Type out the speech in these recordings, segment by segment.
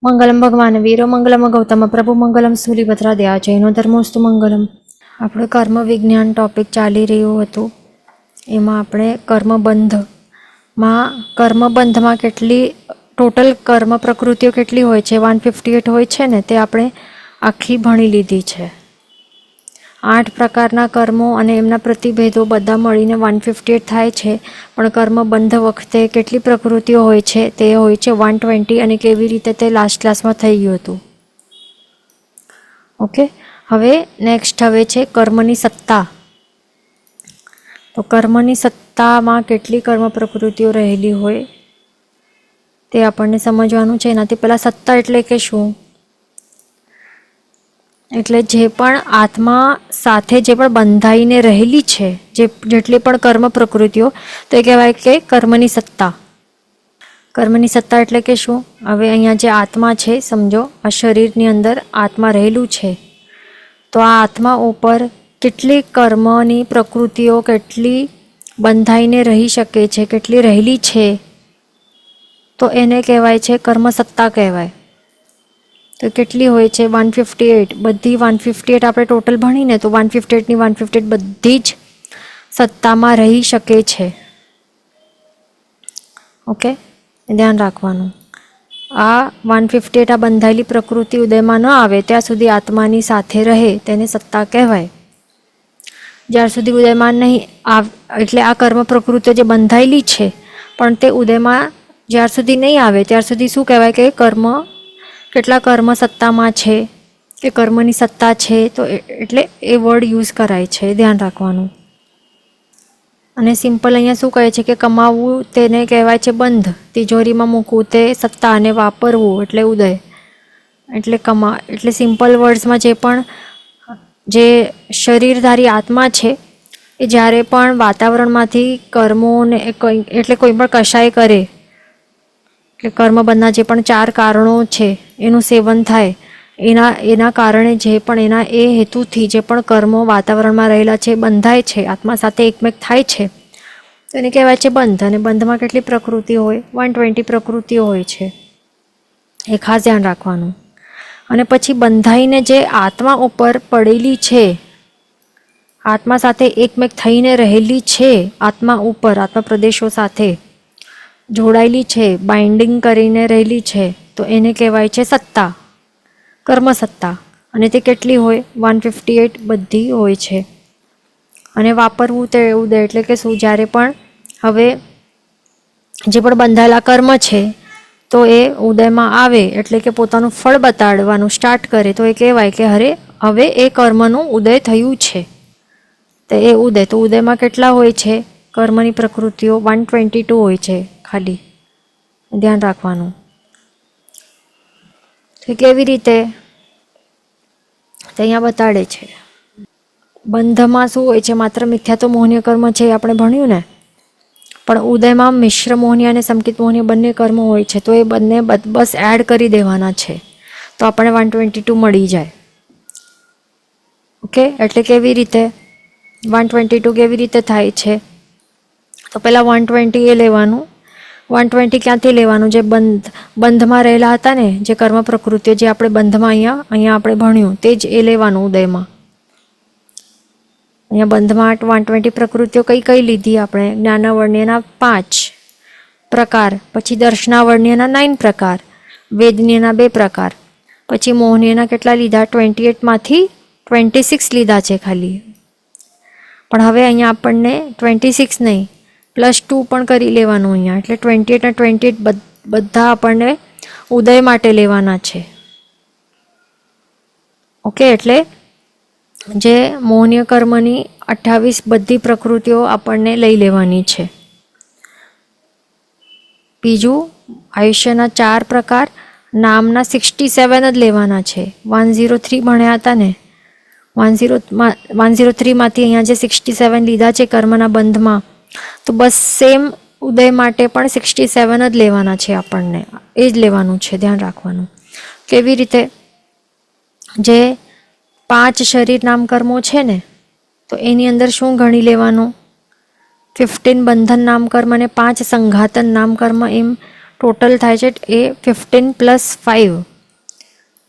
મંગલમ ભગવાન વીરો મંગલમ ગૌતમ પ્રભુ મંગલમ સ્થૂલિભદ્રા દયા જૈનો ધર્મોસ્તુ મંગલમ. આપણે કર્મ વિજ્ઞાન ટોપિક ચાલી રહ્યું હતું, એમાં આપણે કર્મબંધમાં કેટલી ટોટલ કર્મ પ્રકૃતિઓ કેટલી હોય છે, 158 હોય છે ને, તે આપણે આખી ભણી લીધી છે. 8 પ્રકારના કર્મો અને એમના પ્રતિભેદો બધા મળીને 158 થાય છે. પણ કર્મબંધ વખતે કેટલી પ્રકૃતિઓ હોય છે, તે હોય છે 120. અને કેવી રીતે તે લાસ્ટ ક્લાસમાં થઈ ગયું હતું. ઓકે, હવે નેક્સ્ટ છે કર્મની સત્તા. તો કર્મની સત્તામાં કેટલી કર્મ પ્રકૃતિઓ રહેલી હોય તે આપણને સમજવાનું છે. એનાથી પહેલાં સત્તા એટલે કે શું? એટલે જે પણ આત્મા સાથે જે પણ બંધાઈને રહેલી છે, જેટલી પણ કર્મ પ્રકૃતિઓ, તો એ કહેવાય કે કર્મની સત્તા. કર્મની સત્તા એટલે કે શું? હવે અહીંયા જે આત્મા છે, સમજો આ શરીરની અંદર આત્મા રહેલું છે, તો આ આત્મા ઉપર કેટલી કર્મની પ્રકૃતિઓ કેટલી બંધાઈને રહી શકે છે, કેટલી રહેલી છે, તો એને કહેવાય છે કર્મસત્તા કહેવાય. તો કેટલી હોય છે? 158. બધી 158 આપણે ટોટલ ભણીને તો 158ની 158 બધી જ સત્તામાં રહી શકે છે. ઓકે, ધ્યાન રાખવાનું. આ 158 આ બંધાયેલી પ્રકૃતિ ઉદયમાં ન આવે ત્યાં સુધી આત્માની સાથે રહે તેને સત્તા કહેવાય. જ્યાર સુધી ઉદયમાં નહીં એટલે આ કર્મ પ્રકૃતિઓ જે બંધાયેલી છે પણ તે ઉદયમાં જ્યાર સુધી નહીં આવે ત્યાર સુધી શું કહેવાય કે કેટલા કર્મ સત્તામાં છે કે કર્મની સત્તા છે. તો એટલે એ વર્ડ યુઝ કરાય છે, ધ્યાન રાખવાનું. અને સિમ્પલ અહીંયા શું કહે છે કે કમાવવું તેને કહેવાય છે બંધ, તિજોરીમાં મૂકવું તે સત્તા, અને વાપરવું એટલે ઉદય. એટલે સિમ્પલ વર્ડ્સમાં જે શરીરધારી આત્મા છે એ જ્યારે પણ વાતાવરણમાંથી કર્મોને એટલે કોઈ પણ કશાય કરે કે કર્મબંધના જે પણ 4 કારણો છે એનું સેવન થાય, એના કારણે જે પણ એના એ હેતુથી જે પણ કર્મો વાતાવરણમાં રહેલા છે બંધાય છે, આત્મા સાથે એકમેક થાય છે, તો એને કહેવાય છે બંધ. અને બંધમાં કેટલી પ્રકૃતિ હોય? 120 પ્રકૃતિઓ હોય છે, એ ખાસ ધ્યાન રાખવાનું. અને પછી બંધાઈને જે આત્મા ઉપર પડેલી છે, આત્મા સાથે એકમેક થઈને રહેલી છે, આત્મા ઉપર આત્મા પ્રદેશો સાથે જોડાયેલી છે, બાઇન્ડિંગ કરીને રહેલી છે, તો એને કહેવાય છે સત્તા, કર્મસત્તા. અને તે કેટલી હોય? 158 બધી હોય છે. અને વાપરવું તે ઉદય એટલે કે શું? જ્યારે પણ હવે જે પણ બંધાયેલા કર્મ છે તો એ ઉદયમાં આવે એટલે કે પોતાનું ફળ બતાડવાનું સ્ટાર્ટ કરે, તો એ કહેવાય કે હવે એ કર્મનું ઉદય થયું છે. તો એ ઉદય, તો ઉદયમાં કેટલા હોય છે કર્મની પ્રકૃતિઓ? 122 હોય છે ખાલી, ધ્યાન રાખવાનું. તો કેવી રીતે? તો અહીંયા બતાડે છે. બંધમાં શું હોય છે? માત્ર મિથ્યા તો મોહનીય કર્મ છે, આપણે ભણ્યું ને. પણ ઉદયમાં મિશ્ર મોહનીય અને સંકિત મોહનીય બંને કર્મ હોય છે, તો એ બંને બસ એડ કરી દેવાના છે તો આપણે 122 મળી જાય. ઓકે, એટલે કેવી રીતે 122 કેવી રીતે થાય છે? તો પહેલાં 120 એ લેવાનું. 120 ક્યાંથી લેવાનું? જે બંધમાં રહેલા હતા ને, જે કર્મ પ્રકૃતિઓ જે આપણે બંધમાં અહીંયા આપણે ભણ્યું તે જ એ લેવાનું ઉદયમાં. અહીંયા બંધમાં 120 પ્રકૃતિઓ કઈ લીધી આપણે? જ્ઞાનાવર્ણ્યના 5 પ્રકાર, પછી દર્શનાવર્ણ્યના 9 પ્રકાર, વેદનીયના 2 પ્રકાર, પછી મોહનીયના કેટલા લીધા? 28માંથી 26 લીધા છે ખાલી. પણ હવે અહીંયા આપણને 26 નહીં, +2 પણ કરી લેવાનું અહીંયા. એટલે 28 અને 28 બધા આપણને ઉદય માટે લેવાના છે. ઓકે, એટલે જે મોહનીય કર્મની 28 બધી પ્રકૃતિઓ આપણને લઈ લેવાની છે. બીજું, આયુષ્યના 4 પ્રકાર, નામના 67 જ લેવાના છે. 103 ભણ્યા હતા ને, 103માંથી અહીંયા જે 67 લીધા છે કર્મના બંધમાં, તો બસ સેમ ઉદય માટે પણ 67 જ લેવાના છે આપણને, એ જ લેવાનું છે, ધ્યાન રાખવાનું. કેવી રીતે? જે 5 શરીર નામ કર્મો છે ને, તો એની અંદર શું ગણી લેવાનું? 15 બંધન નામ કર્મ અને 5 સંઘાતન નામ કર્મ, એમ ટોટલ થાય છે એ 15 + 5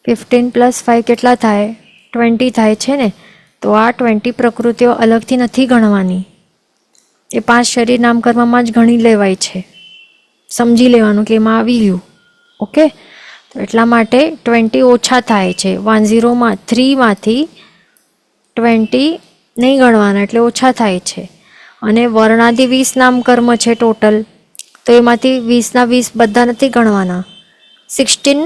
15 + 5 કેટલા થાય? 20 થાય છે ને. તો આ 20 પ્રકૃતિઓ અલગથી નથી ગણવાની, એ 5 શરીર નામકર્મમાં જ ગણી લેવાય છે. સમજી લેવાનું કે એમાં આવી ગયું. ઓકે, તો એટલા માટે 20 ઓછા થાય છે. 103માંથી 20 નહીં ગણવાના એટલે ઓછા થાય છે. અને વર્ણાદિ 20 નામકર્મ છે ટોટલ, તો એમાંથી 20ના 20 બધા નથી ગણવાના. 16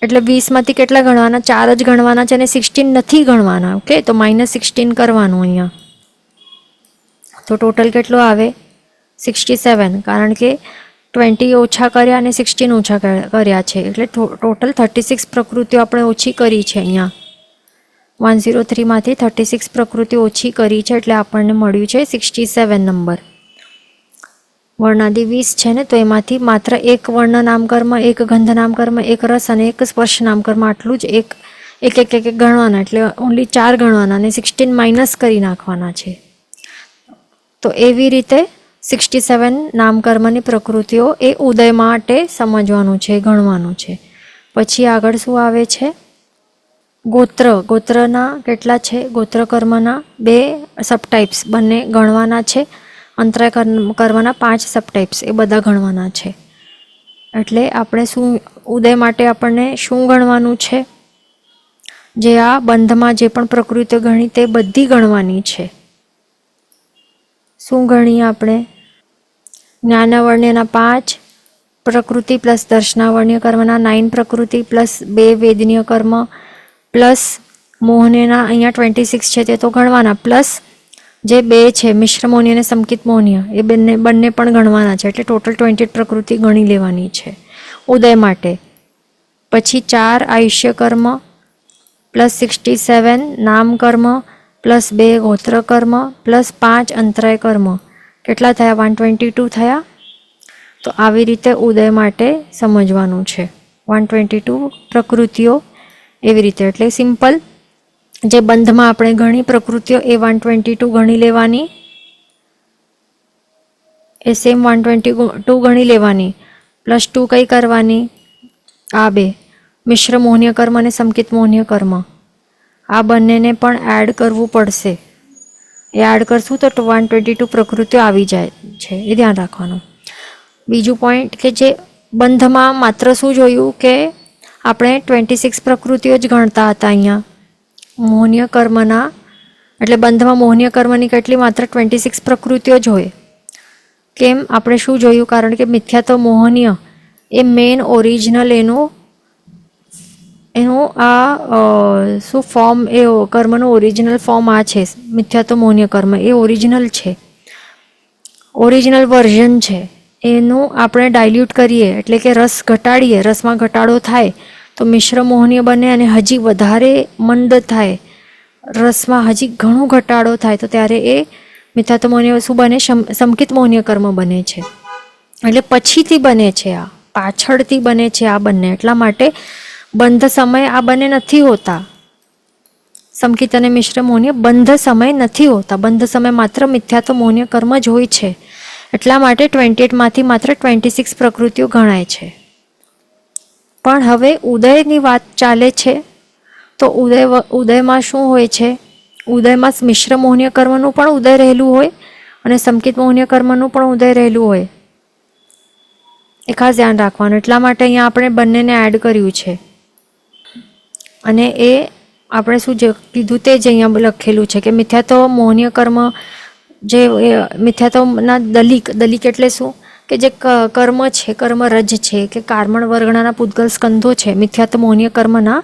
એટલે 20માંથી કેટલા ગણવાના? 4 જ ગણવાના છે અને 16 નથી ગણવાના. ઓકે, તો -16 કરવાનું અહીંયા. તો ટોટલ કેટલો આવે? 67, કારણ કે 20 ઓછા કર્યા અને 16 ઓછા કર્યા છે એટલે ટોટલ 36 પ્રકૃતિઓ આપણે ઓછી કરી છે અહીંયા. 103માંથી 36 પ્રકૃતિ ઓછી કરી છે એટલે આપણને મળ્યું છે 67 નંબર. વર્ણાદિ 20 છે ને, તો એમાંથી માત્ર એક વર્ણ નામકર્મ, એક ગંધ નામકર્મ, એક રસ અને એક સ્પર્શ નામકર્મ, આટલું જ એક ગણવાના, એટલે ઓન્લી 4 ગણવાના અને 16 માઇનસ કરી નાખવાના છે. તો એવી રીતે 67 નામકર્મની પ્રકૃતિઓ એ ઉદય માટે સમજવાનું છે, ગણવાનું છે. પછી આગળ શું આવે છે? ગોત્રના કેટલા છે? ગોત્ર કર્મના 2 સબટાઇપ્સ બંને ગણવાના છે. અંતરાય કર્મના 5 સબટાઇપ્સ એ બધા ગણવાના છે. એટલે આપણે શું ઉદય માટે આપણને શું ગણવાનું છે? જે આ બંધમાં જે પણ પ્રકૃતિઓ ગણી તે બધી ગણવાની છે. શું ગણીએ આપણે? જ્ઞાનવર્ણ્યના 5 પ્રકૃતિ પ્લસ દર્શનાવર્ણ્ય કર્મના 9 પ્રકૃતિ પ્લસ 2 વેદનીય કર્મ પ્લસ મોહનીયના અહીંયા 26 છે તે તો ગણવાના, પ્લસ જે 2 છે મિશ્ર મોહનીય અને સંકિત મોહનીય એ બંને પણ ગણવાના છે. એટલે ટોટલ 28 પ્રકૃતિ ગણી લેવાની છે ઉદય માટે. પછી 4 આયુષ્ય કર્મ પ્લસ 67 નામ કર્મ પ્લસ 2 ગોત્ર કર્મ પ્લસ 5 અંતરાય કર્મ, કેટલા થયા? 122 થયા. તો આવી રીતે ઉદય માટે સમજવાનું છે. 122 પ્રકૃતિઓ એવી રીતે. એટલે સિમ્પલ, જે બંધમાં આપણે ઘણી પ્રકૃતિઓ એ 122 ગણી લેવાની, એ સેમ 122 ગણી લેવાની, પ્લસ 2 કઈ કરવાની? આ 2 મિશ્ર મોહનીય કર્મ અને સંકિત મોહનીય કર્મ, આ બંનેને પણ એડ કરવું પડશે. એ એડ કરશું તો 122 પ્રકૃતિઓ આવી જાય છે, એ ધ્યાન રાખવાનું. બીજું પોઈન્ટ કે જે બંધમાં માત્ર શું જોયું કે આપણે 26 પ્રકૃતિઓ જ ગણતા હતા અહીંયા મોહનીય કર્મના, એટલે બંધમાં મોહનીય કર્મની કેટલી? માત્ર 26 પ્રકૃતિઓ જ હોય. કેમ? આપણે શું જોયું? કારણ કે મિથ્યાત્વ મોહનીય એ મેઇન ઓરિજિનલ એનું આ શું ફોર્મ, એ કર્મનું ઓરિજિનલ ફોર્મ આ છે. મિથ્યાત્વ મોહનીય કર્મ એ ઓરિજિનલ છે, ઓરિજિનલ વર્ઝન છે. એનું આપણે ડાયલ્યુટ કરીએ એટલે કે રસ ઘટાડીએ, રસમાં ઘટાડો થાય તો મિશ્ર મોહનીય બને અને હજી વધારે મંદ થાય, રસમાં હજી ઘણો ઘટાડો થાય તો ત્યારે એ મિથ્યાત્વ મોહનીય શું બને? સંકિત મોહનીય કર્મ બને છે. એટલે પછીથી બને છે, આ પાછળથી બને છે આ બંને. એટલા માટે બંધ સમય આ બંને નથી હોતા. સંકિત અને મિશ્ર મોહનીય બંધ સમય નથી હોતા. બંધ સમય માત્ર મિથ્યાત્વ મોહનીય કર્મ જ હોય છે. એટલા માટે 28માંથી માત્ર 26 પ્રકૃતિઓ ગણાય છે. પણ હવે ઉદયની વાત ચાલે છે તો ઉદયમાં શું હોય છે? ઉદયમાં મિશ્ર મોહનીય કર્મનું પણ ઉદય રહેલું હોય અને સંકિત મોહનીય કર્મનું પણ ઉદય રહેલું હોય, એ ખાસ ધ્યાન રાખવાનું. એટલા માટે અહીંયા આપણે બંનેને એડ કર્યું છે. અને એ આપણે શું કીધું તે જ અહીંયા લખેલું છે કે મિથ્યાત્વ મોહનીય કર્મ, જે મિથ્યાત્વના દલિક એટલે શું? કે જે કર્મ છે, કર્મરજ છે કે કાર્મણ વર્ગણાના પૂતગલ સ્કંધો છે મિથ્યાત્વ મોહનીય કર્મના,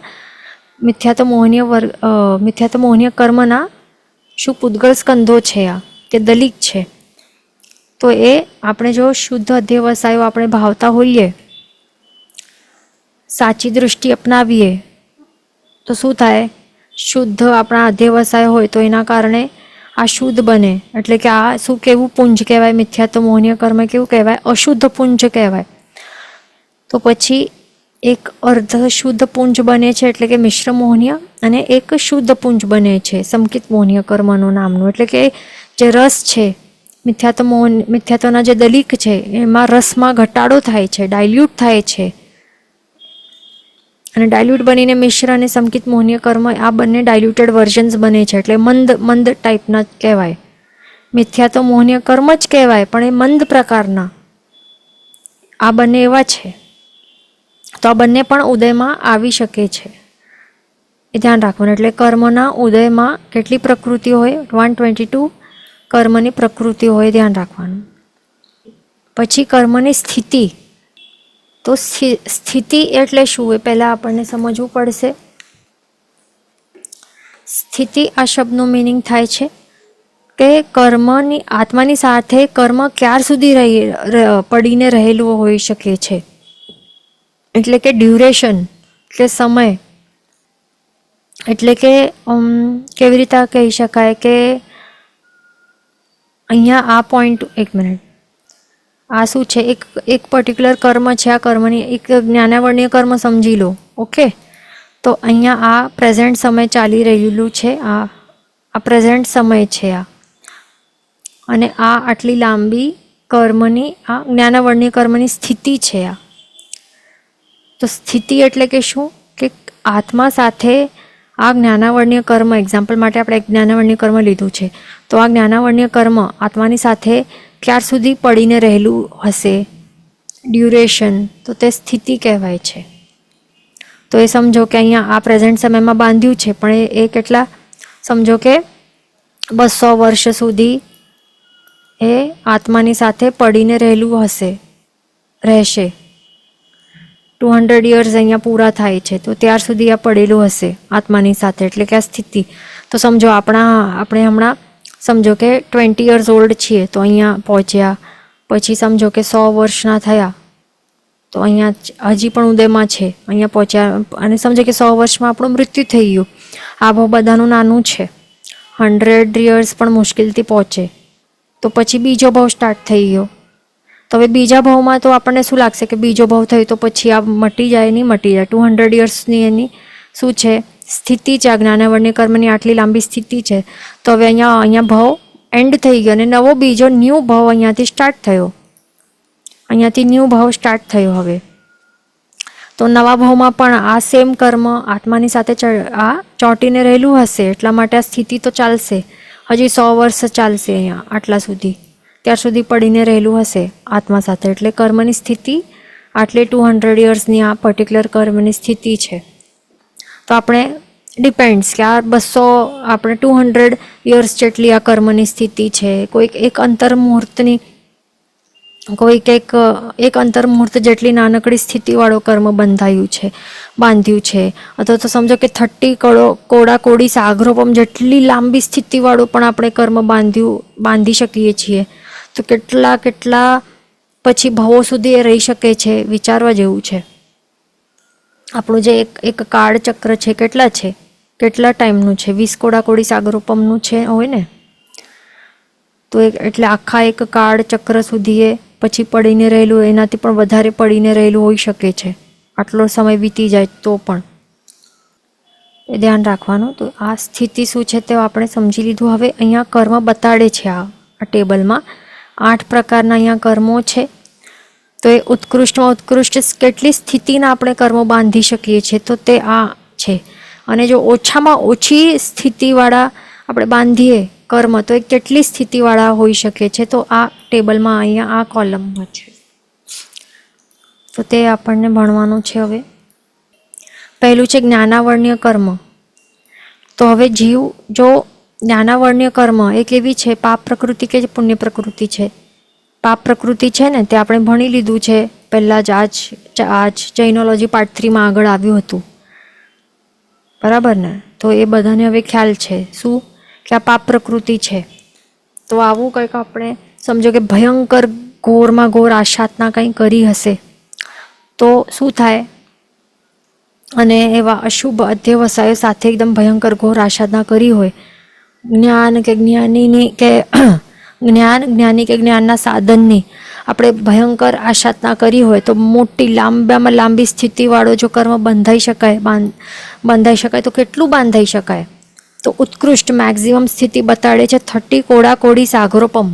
મિથ્યાત્વ મોહનીય કર્મના શું પૂતગલ સ્કંધો છે આ, કે દલિક છે. તો એ આપણે જો શુદ્ધ અધ્યવસાયો આપણે ભાવતા હોઈએ, સાચી દૃષ્ટિ અપનાવીએ તો શું થાય? શુદ્ધ આપણા અધ્યવસાય હોય તો એના કારણે આ શુદ્ધ બને. એટલે કે આ શું કેવું પુંજ કહેવાય? મિથ્યાત્વ મોહનીય કર્મ કેવું કહેવાય? અશુદ્ધ પુંજ કહેવાય. તો પછી એક અર્ધ શુદ્ધ પુંજ બને છે એટલે કે મિશ્ર મોહનીય, અને એક શુદ્ધ પુંજ બને છે સંકિત મોહનીય કર્મનું નામનું. એટલે કે જે રસ છે મિથ્યાત્વના જે દલિક છે એમાં રસમાં ઘટાડો થાય છે, ડાયલ્યુટ થાય છે. અને ડાયલ્યુટ બનીને મિશ્ર અને સંકિત મોહનીય કર્મ આ બંને ડાયલ્યુટેડ વર્ઝન્સ બને છે, એટલે મંદ મંદ ટાઈપના કહેવાય. મિથ્યા તો મોહનીય કર્મ જ કહેવાય, પણ એ મંદ પ્રકારના. આ બંને એવા છે. તો આ બંને પણ ઉદયમાં આવી શકે છે, એ ધ્યાન રાખવાનું. એટલે કર્મના ઉદયમાં કેટલી પ્રકૃતિ હોય? 122 કર્મની પ્રકૃતિ હોય, ધ્યાન રાખવાનું. પછી કર્મની સ્થિતિ. તો સ્થિતિ એટલે શું એ પહેલાં આપણને સમજવું પડશે. સ્થિતિ આ શબ્દનો મિનિંગ થાય છે કે કર્મની આત્માની સાથે કર્મ ક્યાર સુધી પડીને રહેલું હોઈ શકે છે, એટલે કે ડ્યુરેશન, એટલે સમય. એટલે કે કેવી રીતે કહી શકાય કે અહીંયા આ પોઈન્ટ, એક મિનિટ, આ શું છે? એક પર્ટિક્યુલર કર્મ છે. આ કર્મની એક જ્ઞાનાવર્ણીય કર્મ સમજી લો. ઓકે, તો અહીંયા આ પ્રેઝન્ટ સમય ચાલી રહેલું છે. આ પ્રેઝન્ટ સમય છે આ, અને આ આટલી લાંબી કર્મની આ જ્ઞાનાવર્ણીય કર્મની સ્થિતિ છે આ. તો સ્થિતિ એટલે કે શું? કે આત્મા સાથે આ જ્ઞાનાવર્ણીય કર્મ, એક્ઝામ્પલ માટે આપણે જ્ઞાનાવર્ણીય કર્મ લીધું છે, તો આ જ્ઞાનાવર્ણીય કર્મ આત્માની સાથે ક્યાર સુધી પડીને રહેલું હશે, ડ્યુરેશન, તો તે સ્થિતિ કહેવાય છે. તો એ સમજો કે અહીંયા આ પ્રેઝન્ટ સમયમાં બાંધ્યું છે, પણ એ કેટલા, સમજો કે 200 વર્ષ સુધી એ આત્માની સાથે પડીને રહેલું રહેશે. 200 years અહીંયા પૂરા થાય છે, તો ત્યાર સુધી આ પડેલું હશે આત્માની સાથે, એટલે કે આ સ્થિતિ. તો સમજો આપણે હમણાં સમજો કે 20 years old છીએ, તો અહીંયા પહોંચ્યા. પછી સમજો કે 100 વર્ષના થયા, તો અહીંયા હજી પણ ઉદયમાં છે, અહીંયા પહોંચ્યા. અને સમજો કે 100 વર્ષમાં આપણું મૃત્યુ થઈ ગયું. આ બહુ બધાનું નાનું છે, 100 years પણ મુશ્કેલથી પહોંચે. તો પછી બીજો ભાવ સ્ટાર્ટ થઈ ગયો. તો હવે બીજા ભાવમાં તો આપણને શું લાગશે કે બીજો ભાવ થયો તો પછી આ મટી જાય, નહીં મટી જાય. 200 yearsની એની શું છે? સ્થિતિ છે. આ જ્ઞાનાવર્ણીય કર્મની આટલી લાંબી સ્થિતિ છે. તો હવે અહીંયા ભાવ એન્ડ થઈ ગયો અને નવો બીજો ન્યૂ ભાવ અહીંયાથી સ્ટાર્ટ થયો. અહીંયાથી ન્યૂ ભાવ સ્ટાર્ટ થયો. હવે તો નવા ભાવમાં પણ આ સેમ કર્મ આત્માની સાથે આ ચોંટીને રહેલું હશે, એટલા માટે આ સ્થિતિ તો ચાલશે. હજી 100 વર્ષ ચાલશે અહીંયા આટલા સુધી, ત્યાર સુધી પડીને રહેલું હશે આત્મા સાથે. એટલે કર્મની સ્થિતિ આટલે 200 yearsની આ પર્ટિક્યુલર કર્મની સ્થિતિ છે. તો આપણે ડિપેન્ડ્સ કે આ 200 આપણે 200 years જેટલી આ કર્મની સ્થિતિ છે. કોઈક એક અંતર્મુહૂર્તની, કોઈક એક અંતર્મુહૂર્ત જેટલી નાનકડી સ્થિતિવાળો કર્મ બાંધ્યું છે. અથવા તો સમજો કે 30 કોડા-કોડી સાગરોપમ જેટલી લાંબી સ્થિતિવાળું પણ આપણે કર્મ બાંધી શકીએ છીએ. તો કેટલા પછી ભાવો સુધી એ રહી શકે છે, વિચારવા જેવું છે. આપણું જે એક કાળ ચક્ર છે, કેટલા ટાઈમનું છે? 20 કોડા-કોડી સાગરોપમનું છે હોય ને. તો એટલે આખા એક કાળ ચક્ર સુધી એ પછી પડીને રહેલું, એનાથી પણ વધારે પડીને રહેલું હોઈ શકે છે. આટલો સમય વીતી જાય તો પણ એ ધ્યાન રાખવાનું. તો આ સ્થિતિ શું છે તે આપણે સમજી લીધું. હવે અહીંયા કર્મ બતાડે છે આ ટેબલમાં 8 પ્રકારના અહીંયા કર્મો છે. તો એ ઉત્કૃષ્ટમાં ઉત્કૃષ્ટ કેટલી સ્થિતિના આપણે કર્મો બાંધી શકીએ છીએ, તો તે આ છે. અને જો ઓછામાં ઓછી સ્થિતિવાળા આપણે બાંધીએ કર્મ, તો એ કેટલી સ્થિતિવાળા હોઈ શકે છે, તો આ ટેબલમાં અહીંયા આ કોલમમાં છે. તો તે આપણને ભણવાનું છે. હવે પહેલું છે જ્ઞાનાવર્ણીય કર્મ. તો હવે જીવ જો જ્ઞાનાવર્ણીય કર્મ એક એવી છે પાપ પ્રકૃતિ કે પુણ્ય પ્રકૃતિ છે. પાપ પ્રકૃતિ છે ને, તે આપણે ભણી લીધું છે પહેલાં જ. આજ જૈનોલોજી પાર્ટ 3માં આગળ આવ્યું હતું, બરાબર ને? તો એ બધાને હવે ખ્યાલ છે શું કે આ પાપ પ્રકૃતિ છે. તો આવું કંઈક આપણે સમજો કે ભયંકર ઘોરમાં ઘોર આશાતના કંઈ કરી હશે તો શું થાય? અને એવા અશુભ અધ્યવસાયો સાથે એકદમ ભયંકર ઘોર આશાતના કરી હોય, જ્ઞાન કે જ્ઞાનના સાધનની આપણે ભયંકર આશાતના કરી હોય, તો મોટી લાંબામાં લાંબી સ્થિતિવાળો જો કર્મ બંધાઈ શકાય તો કેટલું બાંધાઈ શકાય? તો ઉત્કૃષ્ટ મેક્ઝિમમ સ્થિતિ બતાડે છે 30 કોડા-કોડી સાગરોપમ.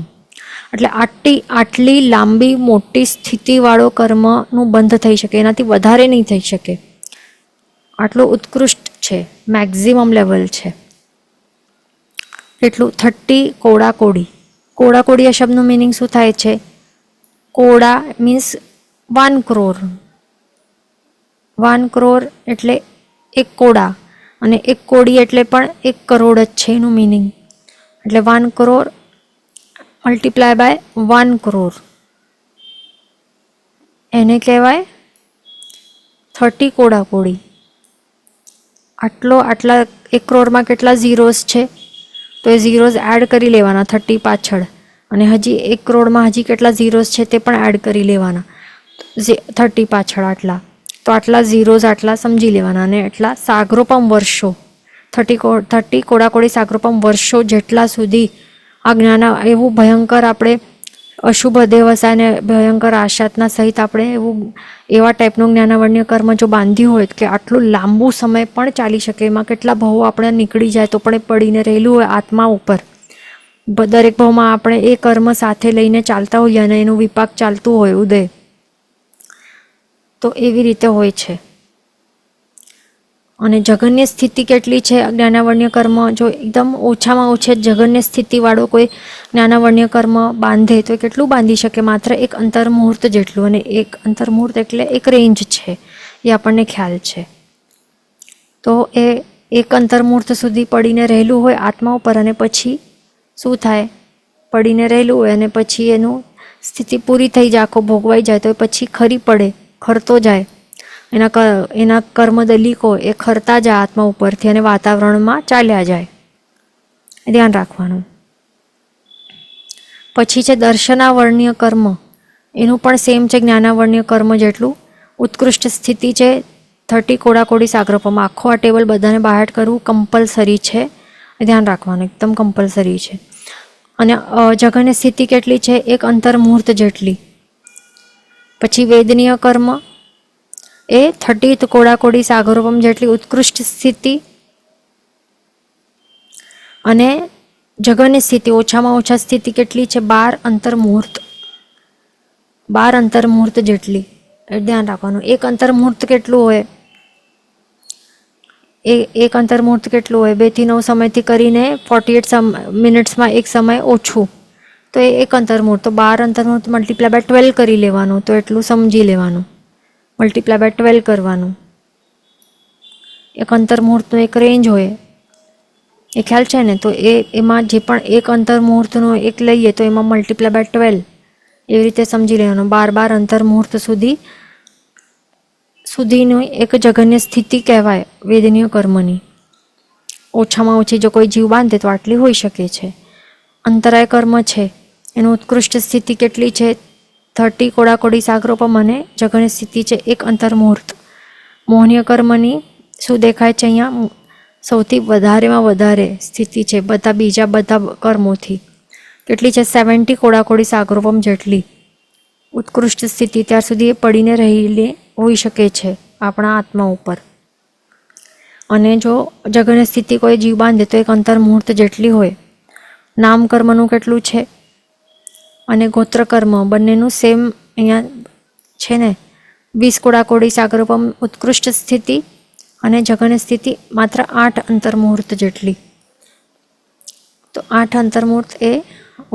એટલે આટલી લાંબી મોટી સ્થિતિવાળો કર્મનું બંધ થઈ શકે, એનાથી વધારે નહીં થઈ શકે. આટલું ઉત્કૃષ્ટ છે, મેક્ઝિમમ લેવલ છે એટલું. 30 કોડાકોડી. કોડાકોડી આ શબ્દનું મિનિંગ શું થાય છે? કોડા મીન્સ 1 કરોડ. 1 કરોડ એટલે 1 કોડા, અને 1 કોડી એટલે પણ 1 કરોડ જ છે એનું મિનિંગ. એટલે 1 કરોડ મલ્ટીપ્લાય બાય 1 કરોડ, એને કહેવાય 30 કોડાકોડી. આટલા 1 કરોડમાં કેટલા ઝીરોઝ છે? તો એ ઝીરોઝ એડ કરી લેવાના 30 પાછળ, અને હજી 1 કરોડમાં હજી કેટલા ઝીરોઝ છે તે પણ એડ કરી લેવાના 30 પાછળ આટલા. તો આટલા ઝીરોઝ આટલા સમજી લેવાના, અને એટલા સાગરોપમ વર્ષો, 30 કોડાકોડી સાગરોપમ વર્ષો જેટલા સુધી આ જ્ઞાન એવું ભયંકર આપણે અશુભ દેવસાય અને ભયંકર આશાતના સહિત આપણે એવા ટાઈપનું જ્ઞાનાવર્ણ્ય કર્મ જો બાંધ્યું હોય કે આટલું લાંબુ સમય પણ ચાલી શકે, એમાં કેટલા ભાવો આપણે નીકળી જાય તો પણ એ પડીને રહેલું હોય આત્મા ઉપર. દરેક ભાવમાં આપણે એ કર્મ સાથે લઈને ચાલતા હોઈએ અને એનું વિપાક ચાલતું હોય ઉદય, તો એવી રીતે હોય છે. અને જઘન્ય સ્થિતિ કેટલી છે જ્ઞાનાવર્ણ્ય કર્મ? જો એકદમ ઓછામાં ઓછે જઘન્ય સ્થિતિવાળો કોઈ જ્ઞાનાવર્ણ્ય કર્મ બાંધે તો એ કેટલું બાંધી શકે? માત્ર એક અંતર્મુહૂર્ત જેટલું. અને એક અંતર્મુહૂર્ત એટલે એક રેન્જ છે, એ આપણને ખ્યાલ છે. તો એ એક અંતર્મુહૂર્ત સુધી પડીને રહેલું હોય આત્મા ઉપર, અને પછી શું થાય? પડીને રહેલું હોય અને પછી એનું સ્થિતિ પૂરી થઈ જાય, આખો ભોગવાઈ જાય, તો એ પછી ખરી પડે, ખરતો જાય. એના કર્મ દલિકો એ ખરતા જાય આત્મા ઉપરથી અને વાતાવરણમાં ચાલ્યા જાય. ધ્યાન રાખવાનું. પછી છે દર્શનાવર્ણ્ય કર્મ. એનું પણ સેમ છે જ્ઞાનાવર્ણ્ય કર્મ જેટલું. ઉત્કૃષ્ટ સ્થિતિ છે 30 કોડાકોડી સાગરોપમ. આખો આ ટેબલ બધાને બહાર કરવું કમ્પલસરી છે, ધ્યાન રાખવાનું, એકદમ કમ્પલસરી છે. અને જઘન્ય સ્થિતિ કેટલી છે? એક અંતર્મુહૂર્ત જેટલી. પછી વેદનીય કર્મ એ 30 કોડાકોડી સાગરોપમ જેટલી ઉત્કૃષ્ટ સ્થિતિ. અને જઘન્ય સ્થિતિ ઓછામાં ઓછા સ્થિતિ કેટલી છે? 12 અંતર્મુહૂર્ત. 12 અંતર્મુહૂર્ત જેટલી. ધ્યાન રાખવાનું. એક અંતર્મુહૂર્ત કેટલું હોય? એક અંતર્મુહૂર્ત કેટલું હોય? 2 થી 9 સમયથી કરીને 48 મિનિટ્સમાં એક સમય ઓછું, તો એ એક અંતર્મુહૂર્ત. તો 12 અંતર્મુહૂર્ત મલ્ટીપ્લાય બાય 12 કરી લેવાનું, તો એટલું સમજી લેવાનું. મલ્ટીપ્લાય બાય 12 કરવાનું. એક અંતર્મુહૂર્તનો એક રેન્જ હોય, એ ખ્યાલ છે ને? તો એમાં જે પણ એક અંતર્મુહૂર્તનો એક લઈએ તો એમાં મલ્ટીપ્લાય બાય 12 એવી રીતે સમજી લેવાનું. 12 અંતર્મુહૂર્ત સુધીની એક જઘન્ય સ્થિતિ કહેવાય વેદનીય કર્મની. ઓછામાં ઓછી જો કોઈ જીવ બાંધે તો આટલી હોઈ શકે છે. અંતરાય કર્મ છે એનું ઉત્કૃષ્ટ સ્થિતિ કેટલી છે? 30 કોડાકોડી સાગરોપમ અને જઘન્ય સ્થિતિ છે 1 અંતર્મુહૂર્ત. મોહનીય કર્મની શું દેખાય છે અહીંયા? સૌથી વધારેમાં વધારે સ્થિતિ છે બીજા બધા કર્મોથી. કેટલી છે? 70 કોડાકોડી સાગરોપમ જેટલી ઉત્કૃષ્ટ સ્થિતિ. ત્યાર સુધી એ પડીને રહેલી હોઈ શકે છે આપણા આત્મા ઉપર. અને જો જઘન્ય સ્થિતિ કોઈ જીવ બાંધે તો 1 અંતર્મુહૂર્ત જેટલી હોય. નામ કર્મનું કેટલું છે? અને ગોત્ર કર્મ બંનેનું સેમ અહીંયા છે ને. 20 કોડાકોડી સાગરોપમ ઉત્કૃષ્ટ સ્થિતિ અને જઘન્ય સ્થિતિ માત્ર 8 અંતર્મુહૂર્ત જેટલી. તો 8 અંતર્મુહૂર્ત એ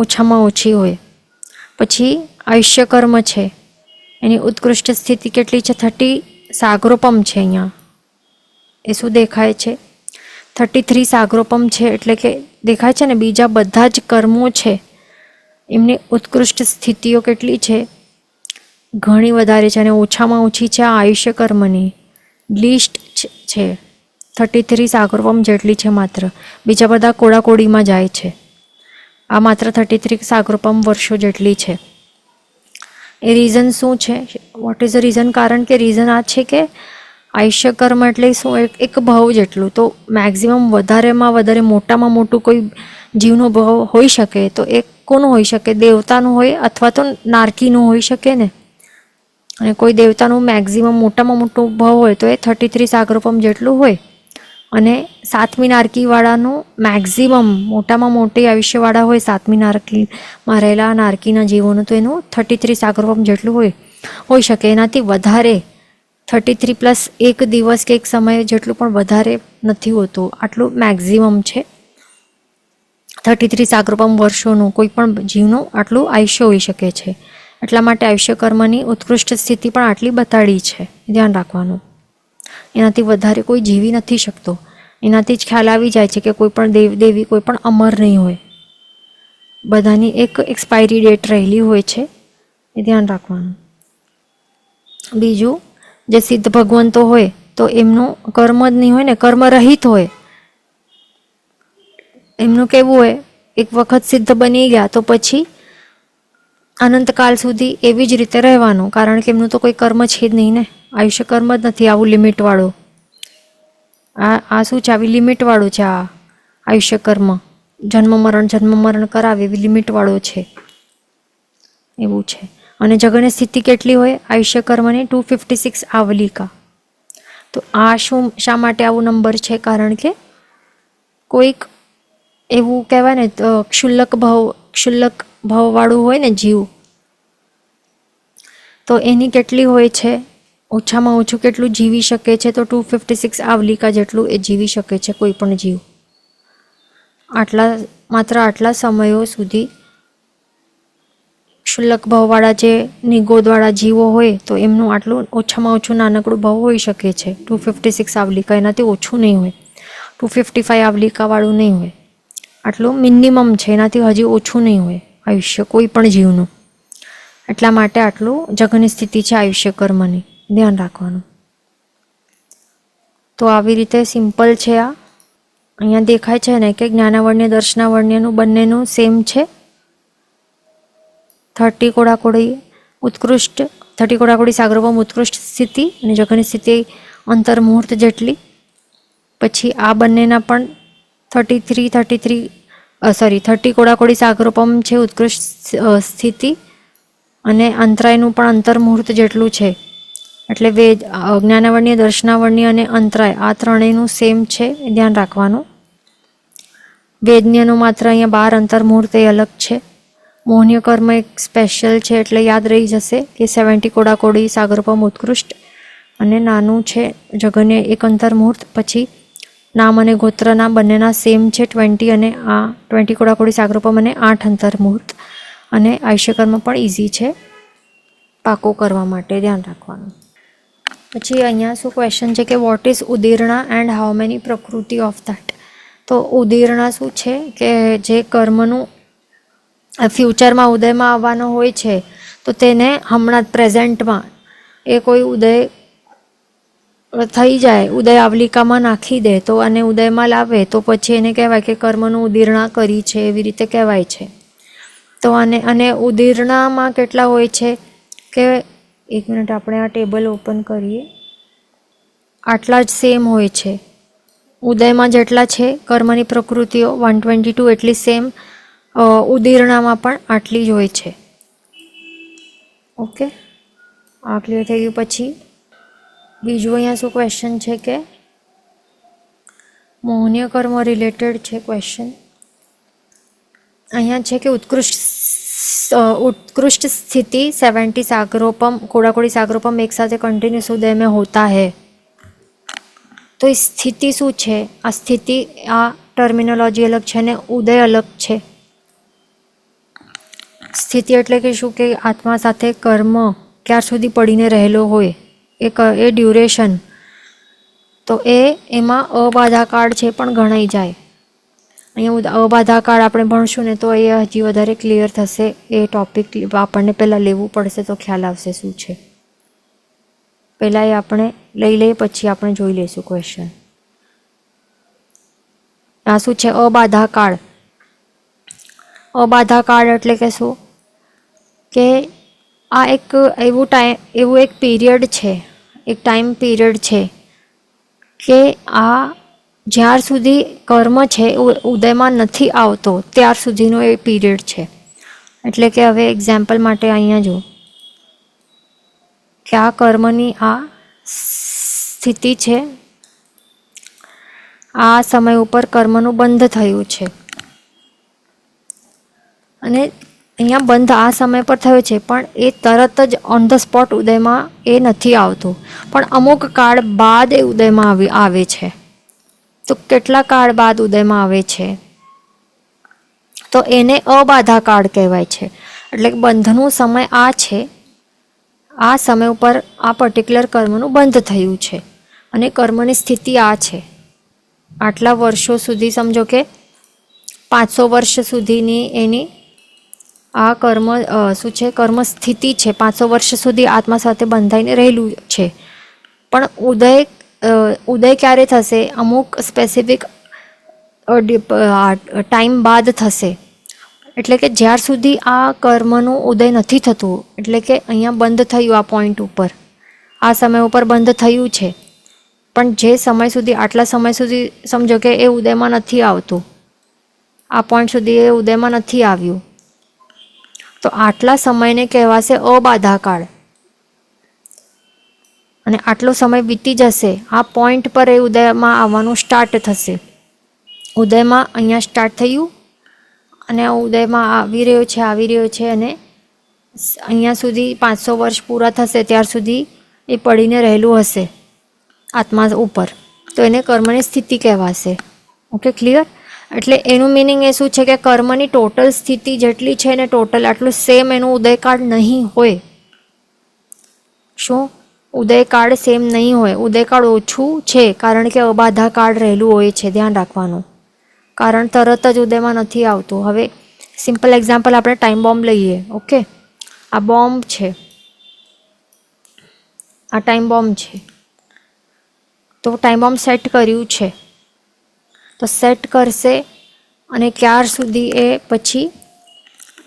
ઓછામાં ઓછી હોય. પછી આયુષ્ય કર્મ છે, એની ઉત્કૃષ્ટ સ્થિતિ કેટલી છે? 30 સાગરોપમ છે અહીંયા. એ શું દેખાય છે? 33 સાગરોપમ છે, એટલે કે દેખાય છે ને બીજા બધા જ કર્મો છે એમની ઉત્કૃષ્ટ સ્થિતિઓ કેટલી છે? ઘણી વધારે છે. અને ઓછામાં ઓછી છે આ આયુષ્ય કર્મની લિસ્ટ છે 33 સાગરોપમ જેટલી છે માત્ર. બીજા બધા કોડાકોડીમાં જાય છે. આ માત્ર 33 સાગરોપમ વર્ષો જેટલી છે. એ રીઝન શું છે? What is the reason? કારણ કે રીઝન આ છે કે આયુષ્ય કર્મ એટલે શું? એક ભાવ જેટલું. તો મેક્ઝિમમ વધારેમાં વધારે મોટામાં મોટું કોઈ જીવનો ભાવ હોઈ શકે તો એ કોનું હોઈ શકે? દેવતાનું હોય અથવા તો નારકીનું હોઈ શકે ને. અને કોઈ દેવતાનું મેક્ઝિમમ મોટામાં મોટું ભાવ હોય તો એ 33 સાગરોપમ જેટલું હોય. અને 7મી નારકીવાળાનું મેક્ઝિમમ મોટામાં મોટી આયુષ્યવાળા હોય 7મી નારકીમાં રહેલા નારકીના જીવોનું, તો એનું 33 સાગરોપમ જેટલું હોઈ શકે. એનાથી વધારે 33 પ્લસ એક દિવસ કે એક સમય જેટલું પણ વધારે નથી હોતું, આટલું મેક્ઝિમમ છે. 33 સાગરોપમ વર્ષોનું કોઈ પણ જીવનું આટલું આયુષ્ય હોઈ શકે છે. એટલા માટે આયુષ્ય કર્મની ઉત્કૃષ્ટ સ્થિતિ પણ આટલી બતાડી છે, ધ્યાન રાખવાનું. એનાથી વધારે કોઈ જીવી નથી શકતો. એનાથી જ ખ્યાલ આવી જાય છે કે કોઈ પણ દેવ દેવી કોઈ પણ અમર નહીં હોય, બધાની એક એક્સપાયરી ડેટ રહેલી હોય છે, એ ધ્યાન રાખવાનું. બીજું, જે સિદ્ધ ભગવંતો હોય તો એમનું કર્મ જ નહીં હોય ને, કર્મ રહિત હોય. એમનું કેવું હોય, એક વખત સિદ્ધ બની ગયા તો પછી અનંતકાળ સુધી એવી જ રીતે રહેવાનું, કારણ કે એમનું તો કોઈ કર્મ છે જ નહીં ને. આયુષ્ય કર્મ જ નથી આવું લિમિટવાળું. આ શું છે? આવી લિમિટવાળું છે આ આયુષ્ય કર્મ. જન્મ મરણ કરાવે એવી લિમિટવાળો છે, એવું છે. અને જગની સ્થિતિ કેટલી હોય આયુષ્ય કર્મની? 256 આવલિકા. તો આ શા માટે આવું નંબર છે? કારણ કે કોઈક એવું કહેવાય ને, ક્ષુલ્લક ભાવવાળું હોય ને જીવ, તો એની કેટલી હોય છે? ઓછામાં ઓછું કેટલું જીવી શકે છે? તો 256 આવલિકા જેટલું એ જીવી શકે છે કોઈ પણ જીવ. માત્ર આટલા સમયો સુધી ક્ષુલ્લક ભાવવાળા જે નિગોદવાળા જીવો હોય તો એમનું આટલું ઓછામાં ઓછું નાનકડું ભાવ હોઈ શકે છે. 256 આવલિકા, એનાથી ઓછું નહીં હોય. 255 આવલિકાવાળું નહીં હોય. આટલું મિનિમમ છે, એનાથી હજી ઓછું નહીં હોય આયુષ્ય કોઈ પણ જીવનું. એટલા માટે આટલું જગની સ્થિતિ છે આયુષ્ય કર્મની, ધ્યાન રાખવાનું. તો આવી રીતે સિમ્પલ છે આ. અહીંયા દેખાય છે ને કે જ્ઞાનાવર્ણ્ય દર્શનાવર્ણ્યનું બંનેનું સેમ છે. 30 કોડાકોડી સાગરોપમ ઉત્કૃષ્ટ સ્થિતિ અને જગની સ્થિતિ અંતર્મુહૂર્ત જેટલી. પછી આ બંનેના પણ 30 કોડાકોડી સાગરોપમ છે ઉત્કૃષ્ટ સ્થિતિ, અને અંતરાયનું પણ અંતર્મુહૂર્ત જેટલું છે. એટલે જ્ઞાનાવર્ણ્ય દર્શનાવર્ણ્ય અને અંતરાય આ ત્રણેયનું સેમ છે, એ ધ્યાન રાખવાનું. વેદન્યનું માત્ર અહીંયા 12 અંતર્મુહૂર્ત એ અલગ છે. મોહનીય કર્મ એક સ્પેશિયલ છે, એટલે યાદ રહી જશે કે 70 કોડાકોડી સાગરોપમ ઉત્કૃષ્ટ અને નાનું છે જગન્ય એક અંતર્મુહૂર્ત. પછી નામ અને ગોત્રના બંનેના સેમ છે 20, અને આ 20 કોડાકોડી સાગરોપમ અને 8 અંતર્મુહૂર્ત. અને આયુષ્ય કર્મ પણ ઇઝી છે પાકો કરવા માટે, ધ્યાન રાખવાનું. પછી અહીંયા શું ક્વેશ્ચન છે કે વોટ ઇઝ ઉદીર્ણા એન્ડ હાઉ મેની પ્રકૃતિ ઓફ ધેટ? તો ઉદીર્ણા શું છે કે જે કર્મનું ફ્યુચરમાં ઉદયમાં આવવાનો હોય છે, તો તેને હમણાં જ પ્રેઝન્ટમાં એ કોઈ ઉદય થઈ જાય, ઉદય આવલિકામાં નાખી દે તો અને ઉદયમાં લાવે તો પછી એને કહેવાય કે કર્મનું ઉદીર્ણા કરી છે, એવી રીતે કહેવાય છે. તો અને ઉદીર્ણામાં કેટલા હોય છે કે, એક મિનિટ આપણે આ ટેબલ ઓપન કરીએ. આટલા જ સેમ હોય છે ઉદયમાં જેટલા છે કર્મની પ્રકૃતિઓ 122 એટલી સેમ ઉદીર્ણામાં પણ આટલી જ હોય છે. ઓકે, આ ક્લિયર થઈ ગયું. પછી બીજું અહીંયા શું ક્વેશ્ચન છે કે મોહનીય કર્મ રિલેટેડ છે ક્વેશ્ચન. અહીંયા છે કે उत्कृष्ट स्थिति 70 सागरोपम कोडाकोडी सागरोपम एक साथ कंटिन्यूस उदय में होता है. तो स्थिति शू है? आ स्थिति आ टर्मिनोलॉजी अलग है ने उदय अलग है. स्थिति एटले कि शू के आत्मा साथे कर्म क्यार सुधी पड़ीने रहेलो होय ए ड्यूरेशन, तो एमां अबाधा काळ छे पण गणाई जाए. અહીંયા અબાધા કાળ આપણે ભણશું ને તો એ હજી વધારે ક્લિયર થશે. એ ટોપિક આપણને પહેલાં લેવું પડશે તો ખ્યાલ આવશે શું છે. પહેલાં એ આપણે લઈ લઈએ, પછી આપણે જોઈ લઈશું ક્વેશ્ચન. આ શું છે? અબાધા કાળ. અબાધા કાળ એટલે કે શું કે આ એક એવું એક પીરિયડ છે, એક ટાઈમ પીરિયડ છે કે આ જ્યાર સુધી કર્મ છે ઉદયમાં નથી આવતો ત્યાર સુધીનો એ પીરિયડ છે. એટલે કે હવે એક્ઝામ્પલ માટે અહીંયા જો કે આ કર્મની આ સ્થિતિ છે, આ સમય ઉપર કર્મનું બંધ થયું છે, અને અહીંયા બંધ આ સમય પર થયો છે, પણ એ તરત જ ઓન ધ સ્પોટ ઉદયમાં એ નથી આવતું, પણ અમુક કાળ બાદ એ ઉદયમાં આવે છે. તો કેટલા કાળ બાદ ઉદયમાં આવે છે? તો એને અબાધા કાળ કહેવાય છે. એટલે કે બંધનું સમય આ છે, આ સમય ઉપર આ પર્ટિક્યુલર કર્મનું બંધ થયું છે અને કર્મની સ્થિતિ આ છે. આટલા વર્ષો સુધી, સમજો કે 500 વર્ષ સુધીની એની આ કર્મ શું છે, કર્મ સ્થિતિ છે. 500 વર્ષ સુધી આત્મા સાથે બંધાઈને રહેલું છે, પણ ઉદય ક્યારે થશે? અમુક સ્પેસિફિક ટાઈમ બાદ થશે. એટલે કે જ્યાર સુધી આ કર્મનું ઉદય નથી થતું, એટલે કે અહીંયા બંધ થયું, આ પોઈન્ટ ઉપર, આ સમય ઉપર બંધ થયું છે, પણ જે સમય સુધી, આટલા સમય સુધી સમજો કે એ ઉદયમાં નથી આવતું, આ પોઈન્ટ સુધી એ ઉદયમાં નથી આવ્યું, તો આટલા સમયને કહેવાશે અબાધા કાળ. અને આટલો સમય વીતી જશે, આ પોઈન્ટ પર એ ઉદયમાં આવવાનું સ્ટાર્ટ થશે. ઉદયમાં અહીંયા સ્ટાર્ટ થયું અને ઉદયમાં આવી રહ્યો છે અને અહીંયા સુધી 500 વર્ષ પૂરા થશે ત્યાર સુધી એ પડીને રહેલું હશે આત્મા ઉપર, તો એને કર્મની સ્થિતિ કહેવાશે. Okay, clear? એટલે એનું મિનિંગ એ શું છે કે કર્મની ટોટલ સ્થિતિ જેટલી છે ને ટોટલ આટલું સેમ એનું ઉદયકાળ નહીં હોય. શું ઉદયકાળ સેમ નહીં હોય? ઉદયકાળ ઓછું છે, કારણ કે અબાધા કાળ રહેલું હોય છે. ધ્યાન રાખવાનું, કારણ તરત જ ઉદયમાં નથી આવતું. હવે સિમ્પલ એક્ઝામ્પલ આપણે ટાઈમ બોમ્બ લઈએ. ઓકે, આ બોમ્બ છે, આ ટાઈમ બોમ્બ છે, તો ટાઈમ બોમ્બ સેટ કર્યું છે, તો સેટ કરશે અને ક્યાર સુધી એ પછી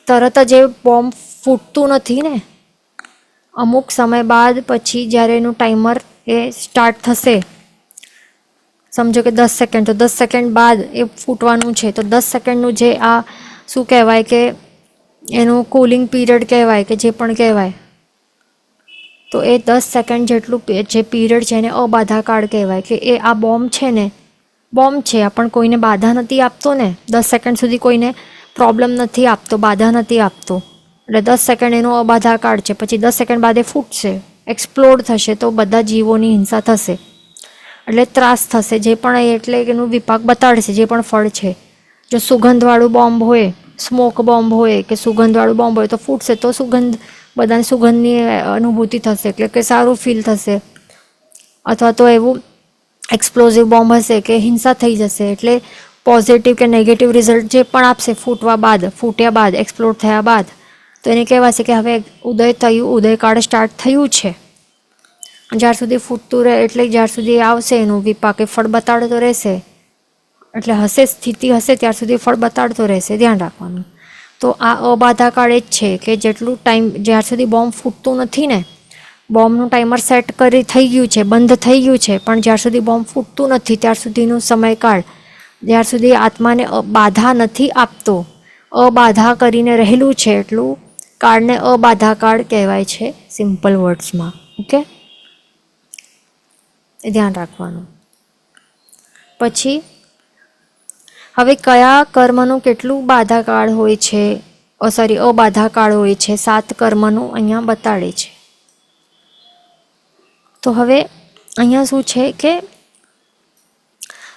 તરત જ એ બોમ્બ ફૂટતું નથી ને. અમુક સમય બાદ પછી જ્યારે એનું ટાઈમર એ સ્ટાર્ટ થશે, સમજો કે 10 સેકન્ડ, તો 10 સેકન્ડ બાદ એ ફૂટવાનું છે. તો 10 સેકન્ડનું જે આ શું કહેવાય કે એનું કુલિંગ પીરિયડ કહેવાય કે જે પણ કહેવાય, તો એ 10 સેકન્ડ જેટલું જે પીરિયડ છે એને અબાધા કાળ કહેવાય. કે એ આ બોમ્બ છે ને, બોમ્બ છે, આ પણ કોઈને બાધા નથી આપતો ને, 10 સેકન્ડ સુધી કોઈને પ્રોબ્લેમ નથી આપતો, બાધા નથી આપતો, એટલે 10 સેકન્ડ એનો અબાધા કાળ છે. પછી 10 સેકન્ડ બાદ એ ફૂટશે, એક્સપ્લોડ થશે, તો બધા જીવોની હિંસા થશે, એટલે ત્રાસ થશે. જે પણ એટલે એનું વિપાક બતાડશે, જે પણ ફળ છે. જો સુગંધવાળું બોમ્બ હોય, સ્મોક બોમ્બ હોય કે સુગંધવાળું બોમ્બ હોય, તો ફૂટશે તો સુગંધ, બધાને સુગંધની અનુભૂતિ થશે, એટલે કે સારું ફીલ થશે. અથવા તો એવું એક્સપ્લોઝિવ બોમ્બ હશે કે હિંસા થઈ જશે, એટલે પોઝિટિવ કે નેગેટિવ રિઝલ્ટ જે પણ આપશે ફૂટ્યા બાદ, એક્સપ્લોડ થયા બાદ, તો એને કહેવાશે કે હવે ઉદય થયું, ઉદયકાળ સ્ટાર્ટ થયું છે. જ્યાર સુધી ફૂટતું રહે, એટલે જ્યાર સુધી આવશે એનું વિપાક, એ ફળ બતાડતો રહેશે, એટલે હશે સ્થિતિ હશે ત્યાર સુધી ફળ બતાડતો રહેશે. ધ્યાન રાખવાનું. તો આ અબાધા કાળ જ છે કે જેટલું ટાઈમ, જ્યાર સુધી બોમ્બ ફૂટતું નથી ને, બોમ્બનું ટાઈમર સેટ થઈ ગયું છે, બંધ થઈ ગયું છે, પણ જ્યાર સુધી બોમ્બ ફૂટતું નથી ત્યાર સુધીનું સમયકાળ, જ્યાર સુધી આત્માને બાધા નથી આપતો, અબાધા કરીને રહેલું છે, એટલું કાળને અબાધા કાળ કહેવાય છે, સિમ્પલ વર્ડ્સમાં. ઓકે, એ ધ્યાન રાખવાનું. પછી હવે કયા કર્મનું કેટલું બાધાકાળ હોય છે, અબાધાકાળ હોય છે, 7 કર્મનું અહીંયા બતાડે છે. તો હવે અહીંયા શું છે કે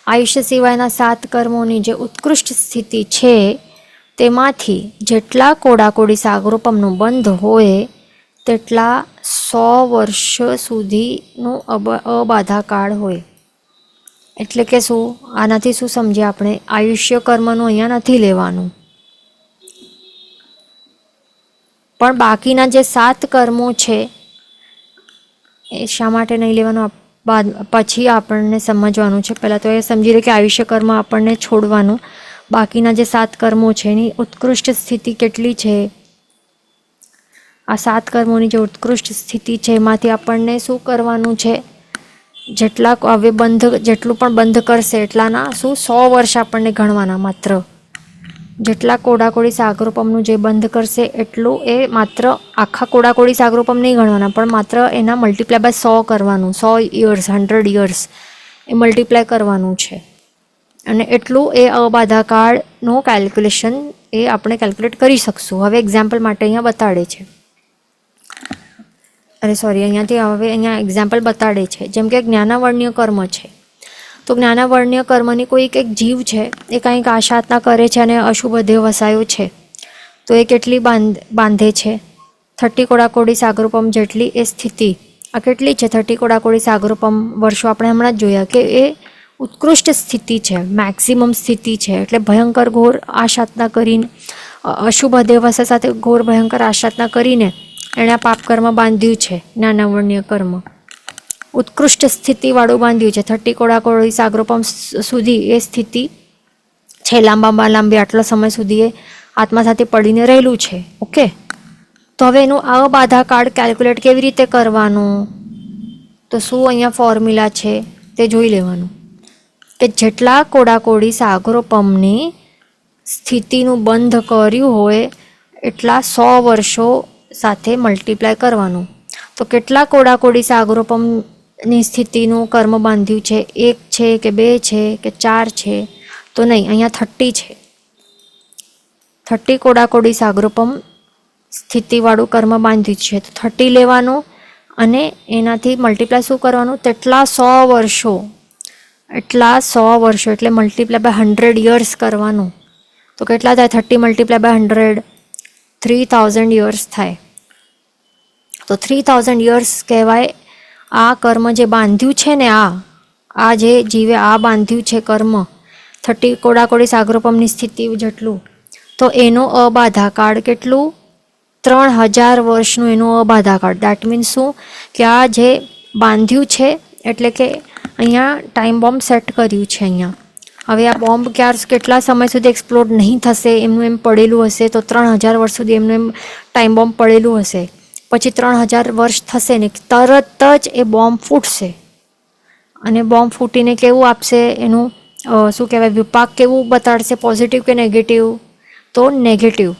આયુષ્ય સિવાયના 7 કર્મોની જે ઉત્કૃષ્ટ સ્થિતિ છે, તેમાંથી જેટલા કોડાકોડી સાગરોપમનું બંધ હોય તેટલા 100 વર્ષ સુધીનું અબાધાકાળ હોય. એટલે કે શું, આનાથી શું સમજીએ આપણે? આયુષ્ય કર્મનું અહીંયા નથી લેવાનું, પણ બાકીના જે 7 કર્મો છે એ શા માટે નહીં લેવાનું, પછી આપણને સમજવાનું છે. પહેલાં તો એ સમજી લે કે આયુષ્ય કર્મ આપણને છોડવાનું, બાકીના જે 7 કર્મો છે એની ઉત્કૃષ્ટ સ્થિતિ કેટલી છે. આ 7 કર્મોની જે ઉત્કૃષ્ટ સ્થિતિ છે એમાંથી આપણને શું કરવાનું છે, જેટલા હવે જેટલું પણ બંધ કરશે એટલાના શું 100 વર્ષ આપણને ગણવાના. માત્ર જેટલા કોડાકોડી સાગરોપમનું જે બંધ કરશે એટલું, એ માત્ર આખા કોડાકોડી સાગરોપમ નહીં ગણવાના, પણ માત્ર એના મલ્ટીપ્લાય બાય 100 કરવાનું. 100 યર્સ, 100 યર્સ એ મલ્ટીપ્લાય કરવાનું છે, અને એટલું એ અબાધાકાળનું કેલ્ક્યુલેશન એ આપણે કેલ્ક્યુલેટ કરી શકશું. હવે એક્ઝામ્પલ માટે અહીંયા બતાડે છે, અહીંયા એક્ઝામ્પલ બતાડે છે. જેમ કે જ્ઞાનાવર્ણ્ય કર્મ છે, તો જ્ઞાનાવર્ણ્ય કર્મની કોઈક એક જીવ છે, એ કંઈક આશાતના કરે છે અને અશુભ દેહ વસાયો છે, તો એ કેટલી બાંધે છે? 30 કોડાકોડી સાગરોપમ જેટલી એ સ્થિતિ. આ કેટલી છે? 30 કોડાકોડી સાગરોપમ વર્ષો. આપણે હમણાં જ જોયા કે એ ઉત્કૃષ્ટ સ્થિતિ છે, મેક્સિમમ સ્થિતિ છે. એટલે ભયંકર ઘોર આશાતના કરીને, અશુભ દેવસા સાથે ઘોર ભયંકર આશાતના કરીને એણે આ પાપ કર્મ બાંધ્યું છે, જ્ઞાનાવર્ણ્ય કર્મ. ઉત્કૃષ્ટ સ્થિતિવાળું બાંધ્યું છે. 30 કોડાકોડી સાગરોપમ સુધી એ સ્થિતિ છે, લાંબી આટલો સમય સુધી એ આત્મા સાથે પડીને રહેલું છે. ઓકે, તો હવે એનું અબાધા કાળ કેલ્ક્યુલેટ કેવી રીતે કરવાનું? તો શું અહીંયા ફોર્મ્યુલા છે તે જોઈ લેવાનું કે જેટલા કોડાકોડી સાગરોપમની સ્થિતિનું બંધ કર્યું હોય એટલા 100 વર્ષો સાથે મલ્ટીપ્લાય કરવાનું. તો કેટલા કોડાકોડી સાગરોપમની સ્થિતિનું કર્મ બાંધ્યું છે? 1 છે કે 2 છે કે 4 છે? તો નહીં, અહીંયા 30 છે. 30 કોડાકોડી સાગરોપમ સ્થિતિવાળું કર્મ બાંધ્યું છે. તો 30 લેવાનું અને એનાથી મલ્ટીપ્લાય શું કરવાનું? તેટલા 100 વર્ષો, એટલે મલ્ટીપ્લાય બાય 100 યર્સ કરવાનું. તો કેટલા થાય? 30 મલ્ટીપ્લાય બાય 100, 3000 યર્સ થાય. તો 3000 યર્સ કહેવાય આ કર્મ જે બાંધ્યું છે ને, આ જે જીવે આ બાંધ્યું છે કર્મ, 30 કોડાકોડી સાગરોપમની સ્થિતિ જેટલું, તો એનો અબાધા કાળ કેટલું? 3000 વર્ષનું એનું અબાધા કાળ. દેટ મીન્સ શું કે આ જે બાંધ્યું છે, એટલે કે અહીંયા ટાઈમ બોમ્બ સેટ કર્યું છે અહીંયા. હવે આ બોમ્બ કેટલા સમય સુધી એક્સપ્લોડ નહીં થશે, એમનું એમ પડેલું હશે. તો 3000 વર્ષ સુધી એમનું એમ ટાઈમ બોમ્બ પડેલું હશે. પછી 3000 વર્ષ થશે ને તરત જ એ બોમ્બ ફૂટશે, અને બોમ્બ ફૂટીને કેવું આપશે? એનું શું કહેવાય, વિપાક કેવું બતાડશે? પોઝિટિવ કે નેગેટિવ? તો નેગેટિવ.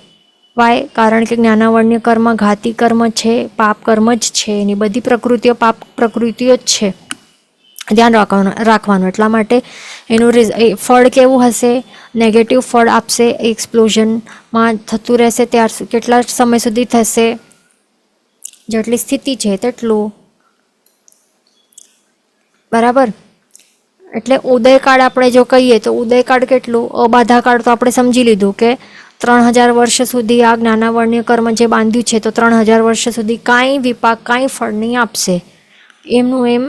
વાય? કારણ કે જ્ઞાનાવર્ણ્ય કર્મ ઘાતી કર્મ છે, પાપ કર્મ જ છે. એની બધી પ્રકૃતિઓ પાપ પ્રકૃતિઓ જ છે, ધ્યાન રાખવાનું. એટલા માટે એનું ફળ કેવું હશે? નેગેટિવ ફળ આપશે. એક્સપ્લોઝનમાં થતું રહેશે ત્યાર કેટલા સમય સુધી થશે? જેટલી સ્થિતિ છે તેટલું. બરાબર? એટલે ઉદયકાળ આપણે જો કહીએ તો ઉદયકાળ કેટલું? અબાધા કાળ તો આપણે સમજી લીધું કે 3000 વર્ષ સુધી આ જ્ઞાનાવર્ણ્ય કર્મ જે બાંધ્યું છે, તો 3000 વર્ષ સુધી કાંઈ વિપાક, કાંઈ ફળ નહીં આપશે. એમનું એમ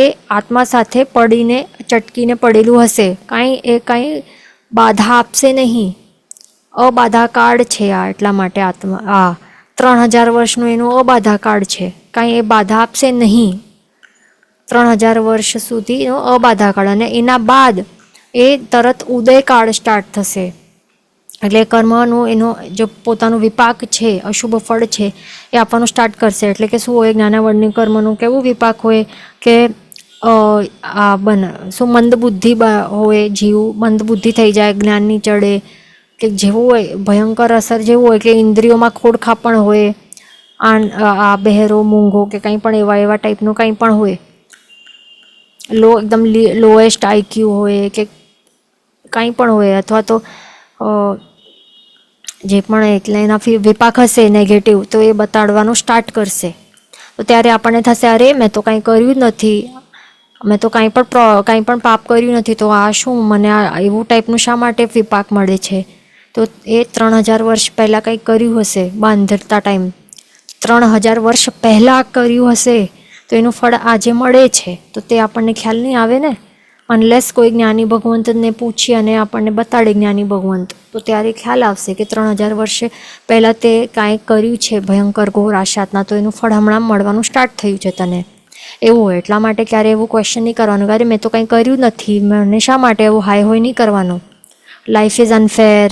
એ આત્મા સાથે પડીને ચટકીને પડેલું હશે. કાંઈ બાધા આપશે નહીં. અબાધા કાળ છે આ. એટલા માટે આત્મા 3000 વર્ષનું એનું અબાધા કાળ છે. કાંઈ એ બાધા આપશે નહીં. 3000 વર્ષ સુધીનો અબાધા કાળ, અને એના બાદ એ તરત ઉદયકાળ સ્ટાર્ટ થશે. એટલે કર્મનું એનો જો પોતાનું વિપાક છે, અશુભ ફળ છે, એ આપવાનું સ્ટાર્ટ કરશે. એટલે કે શું હોય? જ્ઞાનાવર્ણ્ય કર્મનું કેવું વિપાક હોય કે શું મંદબુદ્ધિ હોય, જીવ મંદબુદ્ધિ થઈ જાય, જ્ઞાનની ચડે, કે જેવું હોય ભયંકર અસર જેવું હોય કે ઇન્દ્રિયોમાં ખોડખાપણ હોય, આ બહેરો, મૂંગો કે કંઈ પણ એવા ટાઈપનું કંઈ પણ હોય, એકદમ લોએસ્ટ આઈક્યુ હોય કે કંઈ પણ હોય, અથવા તો જે પણ એટલે એના વિપાક હશે નેગેટિવ, તો એ બતાડવાનું સ્ટાર્ટ કરશે. તો ત્યારે આપણને થશે, અરે મેં તો કાંઈ કર્યું જ નથી, મેં તો કાંઈ પણ પાપ કર્યું નથી, તો આ શું મને એવું ટાઈપનું શા માટે વિપાક મળે છે? તો એ 3000 વર્ષ પહેલાં કંઈક કર્યું હશે બાંધતા ટાઈમ, 3000 વર્ષ પહેલાં કર્યું હશે, તો એનું ફળ આજે મળે છે. તો તે આપણને ખ્યાલ નહીં આવે ને, અનલેસ કોઈ જ્ઞાની ભગવંતને પૂછી અને આપણને બતાડે જ્ઞાની ભગવંત, તો ત્યારે ખ્યાલ આવશે કે 3000 વર્ષે પહેલાં તે કાંઈક કર્યું છે ભયંકર ઘોર આશાતના, તો એનું ફળ હમણાં મળવાનું સ્ટાર્ટ થયું છે તને. એવું હોય. એટલા માટે ક્યારે એવું ક્વેશ્ચન નહીં કરવાનું કે અરે મેં તો કંઈ કર્યું નથી, મને શા માટે એવું હાય હોય નહીં કરવાનું. લાઈફ ઇઝ અનફેર,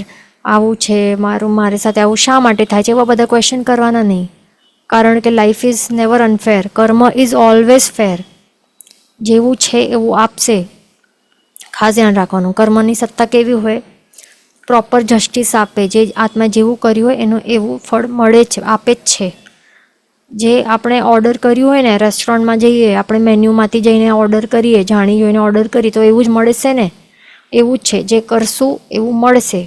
આવું છે મારી સાથે આવું શા માટે થાય છે, એવા બધા ક્વેશ્ચન કરવાના નહીં. કારણ કે લાઈફ ઇઝ નેવર અનફેર, કર્મ ઇઝ ઓલવેઝ ફેર. જેવું છે એવું આપશે. ખાસ ધ્યાન રાખવાનું. કર્મની સત્તા કેવી હોય? પ્રોપર જસ્ટિસ આપે. જે આત્મા જેવું કર્યું હોય એનું એવું ફળ મળે છે, આપે જ છે. જે આપણે ઓર્ડર કર્યું હોય ને, રેસ્ટોરન્ટમાં જઈએ આપણે મેન્યુમાંથી જઈને ઓર્ડર કરીએ, જાણી જોઈને ઓર્ડર કરીએ, તો એવું જ મળશે ને. એવું જ છે, જે કરશું એવું મળશે.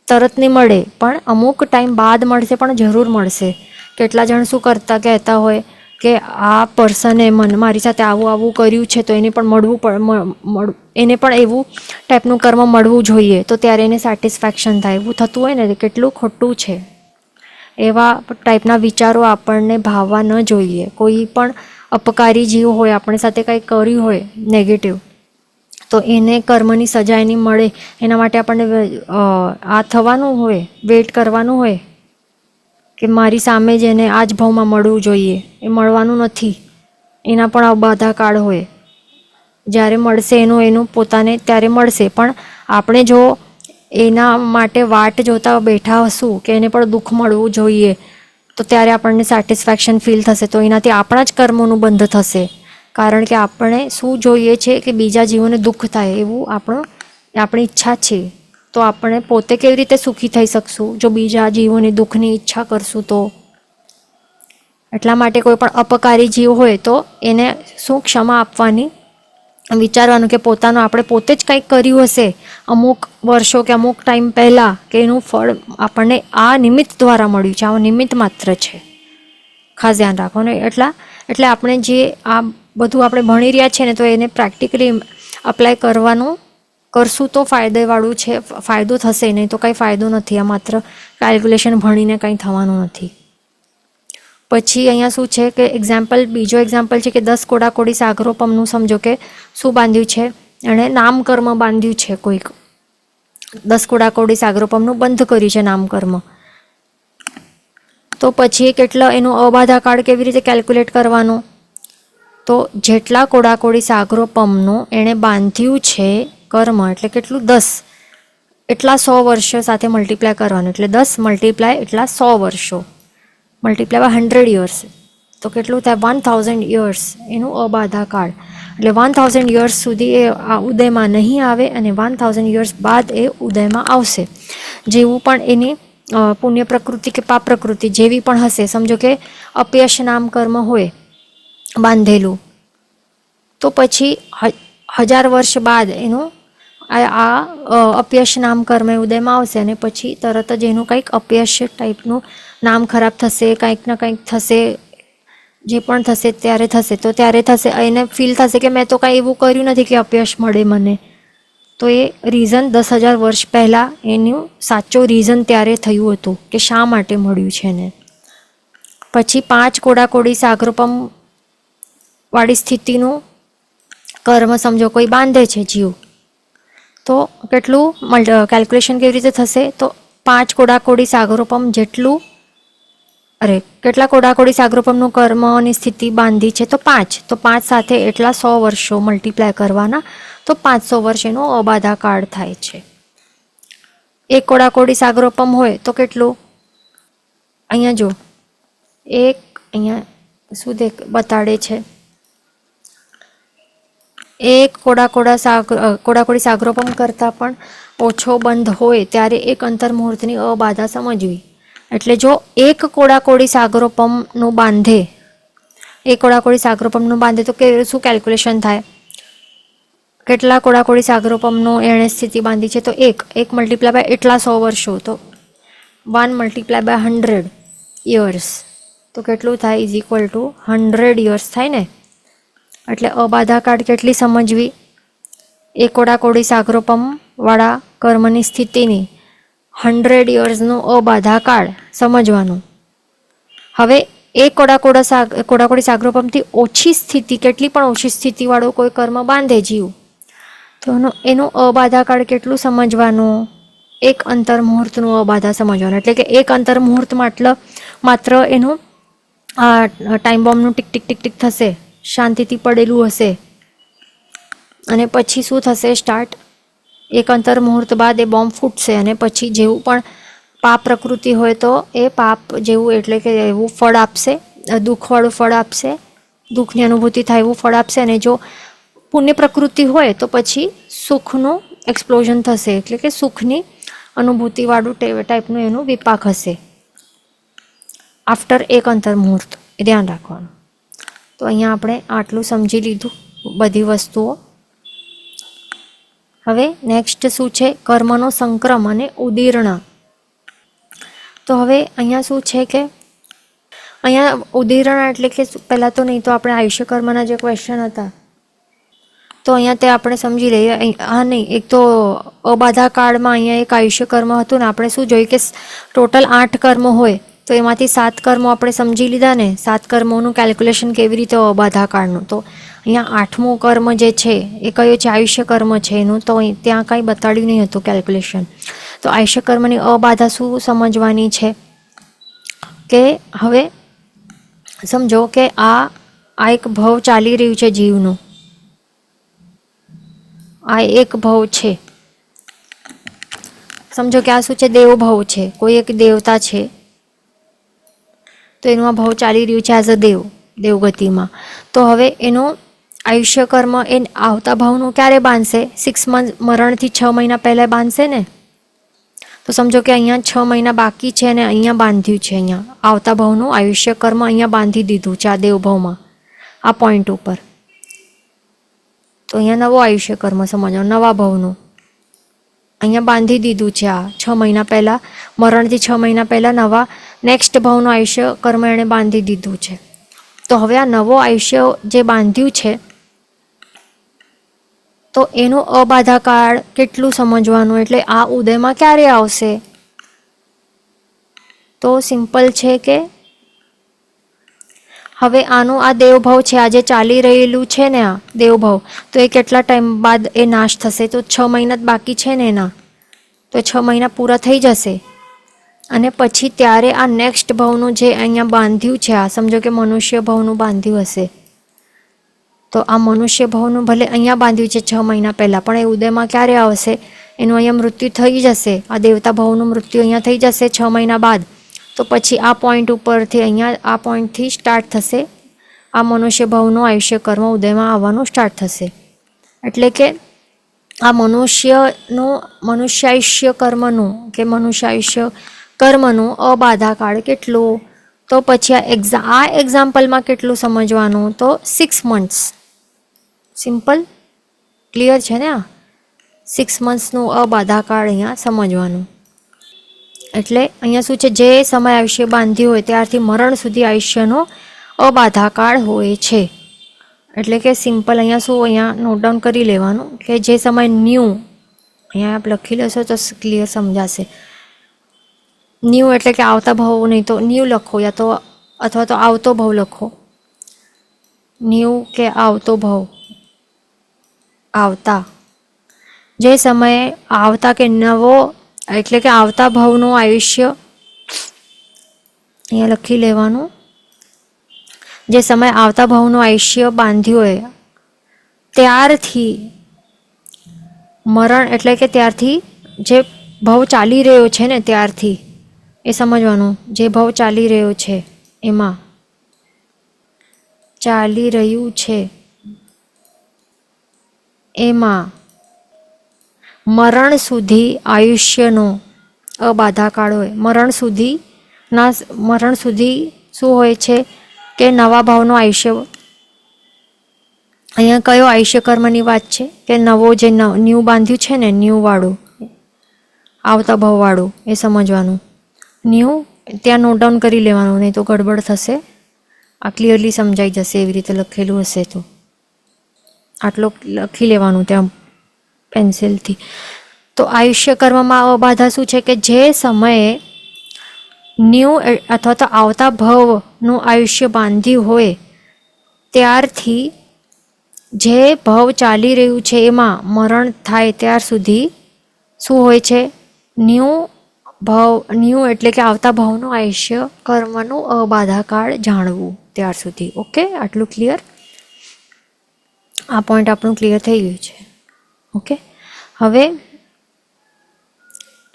તરત નહીં મળે, પણ અમુક ટાઈમ બાદ મળશે, પણ જરૂર મળશે. કેટલા જણ શું કહેતા હોય કે આ પર્સને મારી સાથે આવું આવું કર્યું છે, તો એને પણ એને પણ એવું ટાઈપનું કર્મ મળવું જોઈએ, તો ત્યારે એને સેટિસ્ફેક્શન થાય. એવું થતું હોય ને, કેટલું ખોટું છે. એવા ટાઈપના વિચારો આપણને ભાવવા ન જોઈએ. કોઈ પણ અપકારી જીવ હોય, આપણી સાથે કંઈ કર્યું હોય નેગેટિવ, તો એને કર્મની સજા એની મળે, એના માટે આપણને આ થવાનું હોય, વેઇટ કરવાનું હોય કે મારી સામે જ એને આ જ ભાવમાં મળવું જોઈએ. એ મળવાનું નથી. એના પણ અબાધા કાળ હોય. જ્યારે મળશે એનું પોતાને ત્યારે મળશે. પણ આપણે જો એના માટે વાટ જોતા બેઠા હશું કે એને પણ દુઃખ મળવું જોઈએ, તો ત્યારે આપણને સેટિસ્ફેક્શન ફીલ થશે. તો એનાથી આપણા જ કર્મોનું બંધ થશે. કારણ કે આપણે શું જોઈએ છે કે બીજા જીવોને દુઃખ થાય, એવું આપણી ઈચ્છા છે. તો આપણે પોતે કેવી રીતે સુખી થઈ શકશું જો બીજા જીવોની દુઃખની ઈચ્છા કરશું તો? એટલા માટે કોઈ પણ અપકારી જીવ હોય તો એને શું ક્ષમા આપવાની, વિચારવાનું કે આપણે પોતે જ કંઈક કર્યું હશે અમુક વર્ષો કે અમુક ટાઈમ પહેલાં, કે એનું ફળ આપણને આ નિમિત્ત દ્વારા મળ્યું છે. આ નિમિત્ત માત્ર છે, ખાસ ધ્યાન રાખો ને. એટલે આપણે જે આ બધું આપણે ભણી રહ્યા છીએ ને, તો એને પ્રેક્ટિકલી અપ્લાય કરશું તો ફાયદાવાળું છે. ફાયદો થશે, નહીં તો કંઈ ફાયદો નથી. આ માત્ર કેલ્ક્યુલેશન ભણીને કંઈ થવાનું નથી. પછી અહીંયા શું છે કે બીજો એક્ઝામ્પલ છે કે 10 કોડાકોડી સાગરોપમનું સમજો કે શું બાંધ્યું છે, એણે નામકર્મ બાંધ્યું છે. કોઈક 10 કોડાકોડી સાગરોપમનું બંધ કર્યું છે નામકર્મ. તો પછી એનો અબાધા કાળ કેવી રીતે કેલ્ક્યુલેટ કરવાનો? તો જેટલા કોડાકોડી સાગરોપમનું એણે બાંધ્યું છે કર્મ, એટલે કેટલું? 10. એટલા 100 વર્ષ સાથે મલ્ટીપ્લાય કરવાનું. એટલે 10 મલ્ટીપ્લાય એટલા 100 વર્ષો, મલ્ટીપ્લાય બાય 100 યર્સ, તો કેટલું થાય? 1000 યર્સ એનું અબાધા કાળ. એટલે 1000 યર્સ સુધી એ આ ઉદયમાં નહીં આવે, અને 1000 યર્સ બાદ એ ઉદયમાં આવશે. જેવું પણ એની પુણ્ય પ્રકૃતિ કે પાપ પ્રકૃતિ જેવી પણ હશે, સમજો કે અપયશ નામ કર્મ હોય બાંધેલું, તો પછી 1000 વર્ષ બાદ એનું આ અપયશ નામ કર્મ ઉદયમાં આવશે, અને પછી તરત જ એનું કંઈક અપયશ ટાઈપનું નામ ખરાબ થશે, કંઈક ને કંઈક થશે. જે પણ થશે ત્યારે થશે. તો ત્યારે થશે એને ફીલ થશે કે મેં તો કાંઈ એવું કર્યું નથી કે અપયશ મળે મને. તો એ રીઝન 10,000 વર્ષ પહેલાં એનું સાચો રીઝન ત્યારે થયું હતું કે શા માટે મળ્યું છે ને. પછી 5 કોડાકોડી સાગરોપમ વાળી સ્થિતિનું કર્મ સમજો કોઈ બાંધે છે જીવ, તો કેટલું કેલ્ક્યુલેશન કેવી રીતે થશે? તો 5 કોડાકોડી સાગરોપમ જેટલું, કેટલા કોડાકોડી સાગરોપમનું કર્મની સ્થિતિ બાંધી છે? તો 5. તો 5 સાથે એટલા 100 વર્ષો મલ્ટીપ્લાય કરવાના, તો 500 વર્ષ એનો અબાધા કાળ થાય છે. 1 કોડાકોડી સાગરોપમ હોય તો કેટલું? અહીંયા જો અહીંયા શું બતાડે છે, 1 કોડાકોડી સાગરોપમ કરતાં પણ ઓછો બંધ હોય ત્યારે 1 અંતર્મુહૂર્તની અબાધા સમજવી. એટલે જો 1 કોડાકોડી સાગરોપમનું બાંધે, 1 કોડાકોડી સાગરોપમનું બાંધે તો શું કેલ્ક્યુલેશન થાય? કેટલા કોડાકોડી સાગરોપમનો એણે સ્થિતિ બાંધી છે? તો 1 મલ્ટીપ્લાય બાય એટલા 100 વર્ષો, તો 1 મલ્ટીપ્લાય બાય 100 યર્સ, તો કેટલું થાય? ઇઝ ઇક્વલ ટુ 100 યર્સ થાય ને. એટલે અબાધા કાળ કેટલી સમજવી? 1 કોડાકોડી સાગરોપમ વાળા કર્મની સ્થિતિની 100 યર્સનું અબાધા કાળ સમજવાનું. હવે 1 કોડાકોડી સાગરોપમથી ઓછી સ્થિતિ, કેટલી પણ ઓછી સ્થિતિવાળો કોઈ કર્મ બાંધે જીવ, તો એનું અબાધા કાળ કેટલું સમજવાનું? 1 અંતર્મુહૂર્તનું અબાધા સમજવાનું. એટલે કે 1 અંતર્મુહૂર્તમાં માત્ર એનું આ ટાઈમ બોમ્બનું ટીક ટીક ટીક ટીક થશે, શાંતિથી પડેલું હશે, અને પછી શું થશે? સ્ટાર્ટ 1 અંતર્મુહૂર્ત બાદ એ બોમ્બ ફૂટશે, અને પછી જેવું પણ પાપ પ્રકૃતિ હોય તો એ પાપ જેવું, એટલે કે એવું ફળ આપશે, દુઃખવાળું ફળ આપશે, દુઃખની અનુભૂતિ થાય એવું ફળ આપશે. અને જો પુણ્ય પ્રકૃતિ હોય તો પછી સુખનું એક્સપ્લોઝન થશે, એટલે કે સુખની અનુભૂતિવાળું ટાઈપનું એનું વિપાક હશે આફ્ટર 1 અંતર્મુહૂર્ત. એ ધ્યાન રાખવાનું. તો અહીંયા આપણે આટલું સમજી લીધું બધી વસ્તુઓ. હવે નેક્સ્ટ શું છે? કર્મનો સંક્રમ અને ઉદીર્ણ. તો હવે અહીંયા શું છે કે અહીંયા ઉદાહરણ એટલે કે પહેલાં તો નહીં તો આપણે આયુષ્ય કર્મના જે ક્વેશ્ચન હતા તો અહીંયા તે આપણે સમજી લઈએ. હા નહીં, એક તો અબાધા કાળમાં અહીંયા એક આયુષ્ય કર્મ હતું ને આપણે શું જોયું કે ટોટલ 8 કર્મ હોય તો એમાંથી 7 કર્મો આપણે સમજી લીધા ને. 7 કર્મોનું કેલ્ક્યુલેશન કેવી રીતે અબાધા કાળનું. તો અહીંયા 8મું કર્મ જે છે એ કયું છે? આયુષ્ય કર્મ છે એનું. તો ત્યાં કંઈ બતાડ્યું નહીં હતું કેલ્ક્યુલેશન. તો આયુષ્ય કર્મની અબાધા શું સમજવાની છે કે હવે સમજો કે આ એક ભવ ચાલી રહ્યું છે જીવનું. આ એક ભવ છે. સમજો કે આ શું છે? દેવભવ છે. કોઈ એક દેવતા છે તો એનું આ ભવ ચાલી રહ્યું છે એઝ અ દેવગતિમાં. તો હવે એનું આયુષ્ય કર્મ એ આવતા ભાવનું ક્યારે બાંધશે? 6 મંથ, મરણથી 6 મહિના પહેલાં બાંધશે ને. તો સમજો કે અહીંયા 6 મહિના બાકી છે અને અહીંયા બાંધ્યું છે. અહીંયા આવતા ભાવનું આયુષ્ય કર્મ અહીંયા બાંધી દીધું છે આ દેવભાવમાં, આ પોઈન્ટ ઉપર. તો અહીંયા નવો આયુષ્ય કર્મ સમજો, નવા ભાવનું અહીંયા બાંધી દીધું છે. આ 6 મહિના પહેલાં, મરણથી 6 મહિના પહેલાં નવા નેક્સ્ટ ભાવનું આયુષ્ય કર્મ એણે બાંધી દીધું છે. તો હવે આ નવો આયુષ્ય જે બાંધ્યું છે તો એનું અબાધા કાળ કેટલું સમજવાનું? એટલે આ ઉદયમાં ક્યારે આવશે? તો સિમ્પલ છે કે હવે આનું આ દેવભાવ છે, આ જે ચાલી રહેલું છે ને આ દેવભાવ, તો એ કેટલા ટાઈમ બાદ એ નાશ થશે? તો 6 મહિના જ બાકી છે ને એના. તો 6 મહિના પૂરા થઈ જશે અને પછી ત્યારે આ નેક્સ્ટ ભાવનું જે અહીંયા બાંધ્યું છે, આ સમજો કે મનુષ્ય ભાવનું બાંધ્યું હશે. તો આ મનુષ્ય ભાવનું ભલે અહીંયા બાંધ્યું છે 6 મહિના પહેલાં, પણ એ ઉદયમાં ક્યારે આવશે? એનું અહીંયા મૃત્યુ થઈ જશે. આ દેવતા ભાવનું મૃત્યુ અહીંયા થઈ જશે 6 મહિના બાદ. તો પછી આ પોઈન્ટ ઉપરથી અહીંયા આ પોઈન્ટથી સ્ટાર્ટ થશે આ મનુષ્ય ભાવનું આયુષ્ય કર્મ ઉદયમાં આવવાનું સ્ટાર્ટ થશે. એટલે કે આ મનુષ્યાયુષ્ય કર્મનું કે મનુષ્યાયુષ્ય કર્મનું અબાધા કાળ કેટલું? તો પછી આ એક્ઝામ્પલમાં કેટલું સમજવાનું? તો 6 મંથ્સ. સિમ્પલ, ક્લિયર છે ને? આ 6 મંથ્સનું અબાધા કાળ અહીંયા સમજવાનું. એટલે અહીંયા શું છે? જે સમય આયુષ્ય બાંધ્યું હોય ત્યારથી મરણ સુધી આયુષ્યનો અબાધા કાળ હોય છે. એટલે કે સિમ્પલ અહીંયા શું, અહીંયા નોટ ડાઉન કરી લેવાનું કે જે સમય ન્યૂ, અહીંયા આપ લખી લેશો તો ક્લિયર સમજાશે. ન્યૂ એટલે કે આવતા ભાવ, નહીં તો ન્યૂ લખો યા તો અથવા તો આવતો ભાવ લખો. ન્યૂ કે આવતો ભાવ, આવતા. જે સમયે આવતા કે નવો એટલે કે આવતા ભાવનું આયુષ્ય અહીંયા લખી લેવાનું. જે સમય આવતા ભાવનું આયુષ્ય બાંધ્યું હોય ત્યારથી મરણ એટલે કે ત્યારથી જે ભાવ ચાલી રહ્યો છે ને ત્યારથી એ સમજવાનું. જે ભાવ ચાલી રહ્યો છે એમાં ચાલી રહ્યું છે એમાં મરણ સુધી આયુષ્યનો અબાધા કાળ હોય. મરણ સુધી શું હોય છે કે નવા ભાવનું આયુષ્ય. અહીંયા કયો આયુષ્ય કર્મની વાત છે કે નવો જે ન્યૂ બાંધ્યું છે ને, ન્યૂ વાળું, આવતા ભાવવાળું, એ સમજવાનું. ન્યૂ ત્યાં નોટ ડાઉન કરી લેવાનું, નહીં તો ગડબડ થશે. આ ક્લિયરલી સમજાઈ જશે એવી રીતે લખેલું હશે તો. આટલો લખી લેવાનું ત્યાં પેન્સિલથી. તો આયુષ્ય કર્મમાં અબાધા શું છે કે જે સમયે ન્યૂ અથવા તો આવતા ભવનું આયુષ્ય બાંધ્યું હોય ત્યારથી જે ભવ ચાલી રહ્યું છે એમાં મરણ થાય ત્યાર સુધી શું હોય છે? ન્યૂ એટલે કે આવતા ભાવનું આયુષ્ય કર્મનું અબાધા કાળ જાણવું ત્યાર સુધી. ઓકે, આટલું ક્લિયર? આ પોઈન્ટ આપણું ક્લિયર થઈ ગયું છે. ઓકે, હવે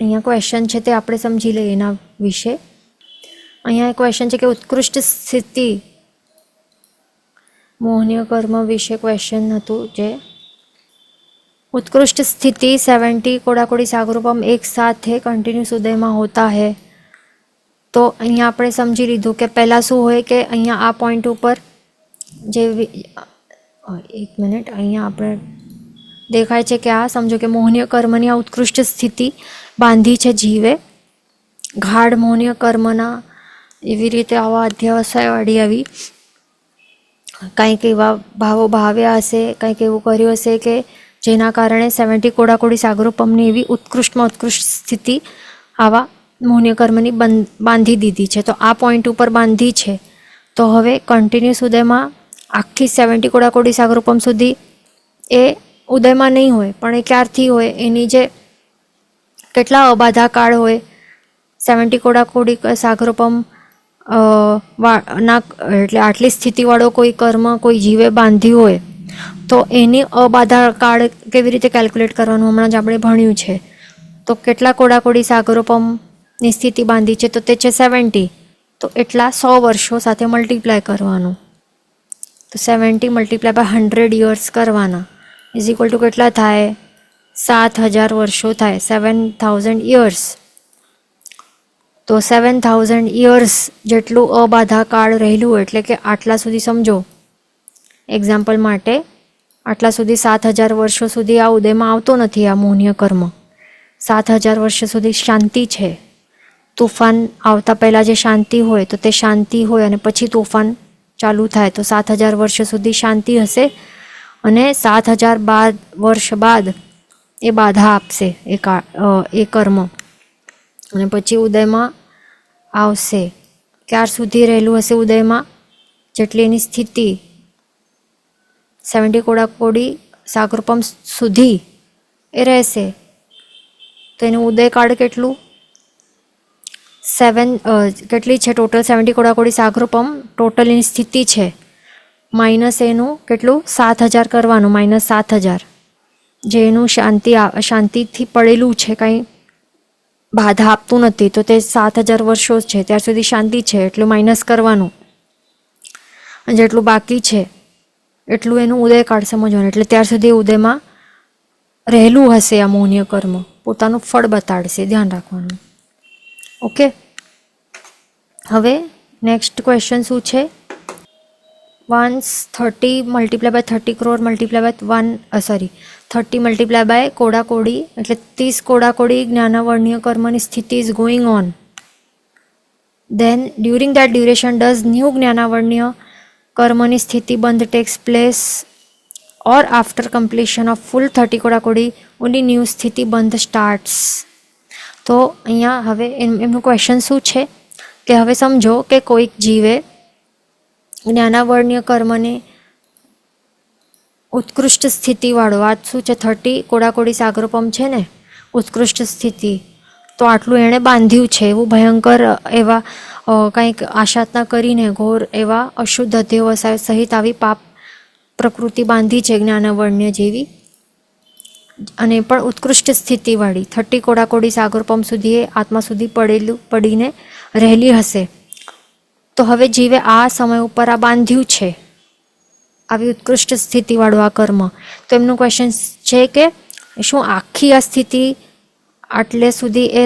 અહીંયા ક્વેશ્ચન છે તે આપણે સમજી લઈએ એના વિશે. અહીંયા ક્વેશ્ચન છે કે ઉત્કૃષ્ટ સ્થિતિ મોહનીય કર્મ વિશે ક્વેશ્ચન હતું. જે उत्कृष्ट स्थिति 70 कोड़ाकोड़ी सागरूपम एक साथ है कंटिन्यूस उदय में होता है. तो अहीं आपणे समझी लीधुं के पहला शू होय के अहीं आ पॉइंट पर जे 1 मिनिट अहीं आपणे देखाय छे के आ समझो के मोहनीय कर्मनी आ उत्कृष्ट स्थिति बांधी छे जीवे ગાઢ મૌન્ય કર્મના એવી રીતે આવા અધ્યાવસાયવાળી આવી કંઈક એવા ભાવો ભાવ્યા હશે, કંઈક એવું કર્યું હશે કે જેના કારણે 70 કોડાકોડી સાગરોપમની એવી ઉત્કૃષ્ટમાં ઉત્કૃષ્ટ સ્થિતિ આવા મૌન્ય કર્મની બાંધી દીધી છે. તો આ પોઈન્ટ ઉપર બાંધી છે. તો હવે કન્ટિન્યુઅસ ઉદયમાં આખી 70 કોડાકોડી સાગરોપમ સુધી એ ઉદયમાં નહીં હોય, પણ એ ક્યારથી હોય, એની જે કેટલા અબાધા કાળ હોય, 70 કોડાકોડી સાગરોપમ ના એટલે આટલી સ્થિતિવાળો કોઈ કર્મ કોઈ જીવે બાંધ્યું હોય તો એની અબાધા કાળ કેવી રીતે કેલ્ક્યુલેટ કરવાનું હમણાં જ આપણે ભણ્યું છે. તો કેટલા કોડાકોડી સાગરોપમની સ્થિતિ બાંધી છે? તો તે છે 70. તો એટલા 100 વર્ષો સાથે મલ્ટીપ્લાય કરવાનું. તો 70 મલ્ટીપ્લાય બાય 100 યર્સ કરવાના ઇઝ ઇક્વલ ટુ કેટલા થાય? 7000 વર્ષો થાય, 7000 યર્સ. તો 7000 યર્સ જેટલું અબાધા કાળ રહેલું, એટલે કે આટલા સુધી સમજો, એક્ઝામ્પલ માટે આટલા સુધી 7000 વર્ષો સુધી આ ઉદયમાં આવતો નથી આ મૌન્ય કર્મ. 7000 વર્ષ સુધી શાંતિ છે. તોફાન આવતા પહેલાં જે શાંતિ હોય તો તે શાંતિ હોય અને પછી તોફાન ચાલુ થાય. તો 7000 વર્ષ સુધી શાંતિ હશે અને 7000 વર્ષ બાદ એ બાધા આપશે એ કર્મ અને પછી ઉદયમાં આવશે. ક્યાર સુધી રહેલું હશે ઉદયમાં? જેટલી એની સ્થિતિ 70 કોડાકોડી સાગરોપમ સુધી એ રહેશે. તો એનું ઉદયકાળ કેટલું? કેટલી છે ટોટલ? 70 કોડાકોડી સાગરોપમ ટોટલ એની સ્થિતિ છે, માઇનસ એનું કેટલું? 7000 કરવાનું, માઇનસ 7000 જે એનું શાંતિથી પડેલું છે, કાંઈ બાધા આપતું નથી. તો તે 7000 વર્ષો છે, ત્યાર સુધી શાંતિ છે એટલું માઇનસ કરવાનું અને જેટલું બાકી છે એટલું એનું ઉદયકાળ સમજવાનું. એટલે ત્યાર સુધી ઉદયમાં રહેલું હશે આ મૌન્ય કર્મ, પોતાનું ફળ બતાડશે, ધ્યાન રાખવાનું. ઓકે, હવે નેક્સ્ટ ક્વેશ્ચન શું છે? 130 multiply by 30 crore multiply by 30 multiply by કોડાકોડી એટલે 30 કોડાકોડી જ્ઞાનવર્ણ્ય કર્મની સ્થિતિ is going on. Then during that duration does new જ્ઞાનવર્ણ્ય કર્મની સ્થિતિ બંધ takes place or after completion of full 30 કોડાકોડી ઓનલી ન્યૂ સ્થિતિ બંધ સ્ટાર્ટ્સ. તો અહીંયા હવે એમનું ક્વેશ્ચન શું છે કે હવે સમજો કે કોઈક જીવે જ્ઞાનાવર્ણ્ય કર્મને ઉત્કૃષ્ટ સ્થિતિવાળો, આ શું છે? 30 કોડાકોડી સાગરોપમ છે ને, ઉત્કૃષ્ટ સ્થિતિ. તો આટલું એણે બાંધ્યું છે, એવું ભયંકર એવા કંઈક આશાતના કરીને ઘોર એવા અશુદ્ધ અધ્યવસાય સહિત આવી પાપ પ્રકૃતિ બાંધી છે જ્ઞાનાવર્ણ્ય જેવી, અને પણ ઉત્કૃષ્ટ સ્થિતિવાળી 30 કોડાકોડી સાગરોપમ સુધી એ આત્મા સુધી પડીને રહેલી હશે. તો હવે જીવે આ સમય ઉપર આ બાંધ્યું છે, આવી ઉત્કૃષ્ટ સ્થિતિવાળું આ કર્મ. તો એમનું ક્વેશ્ચન છે કે શું આખી આ સ્થિતિ આટલે સુધી એ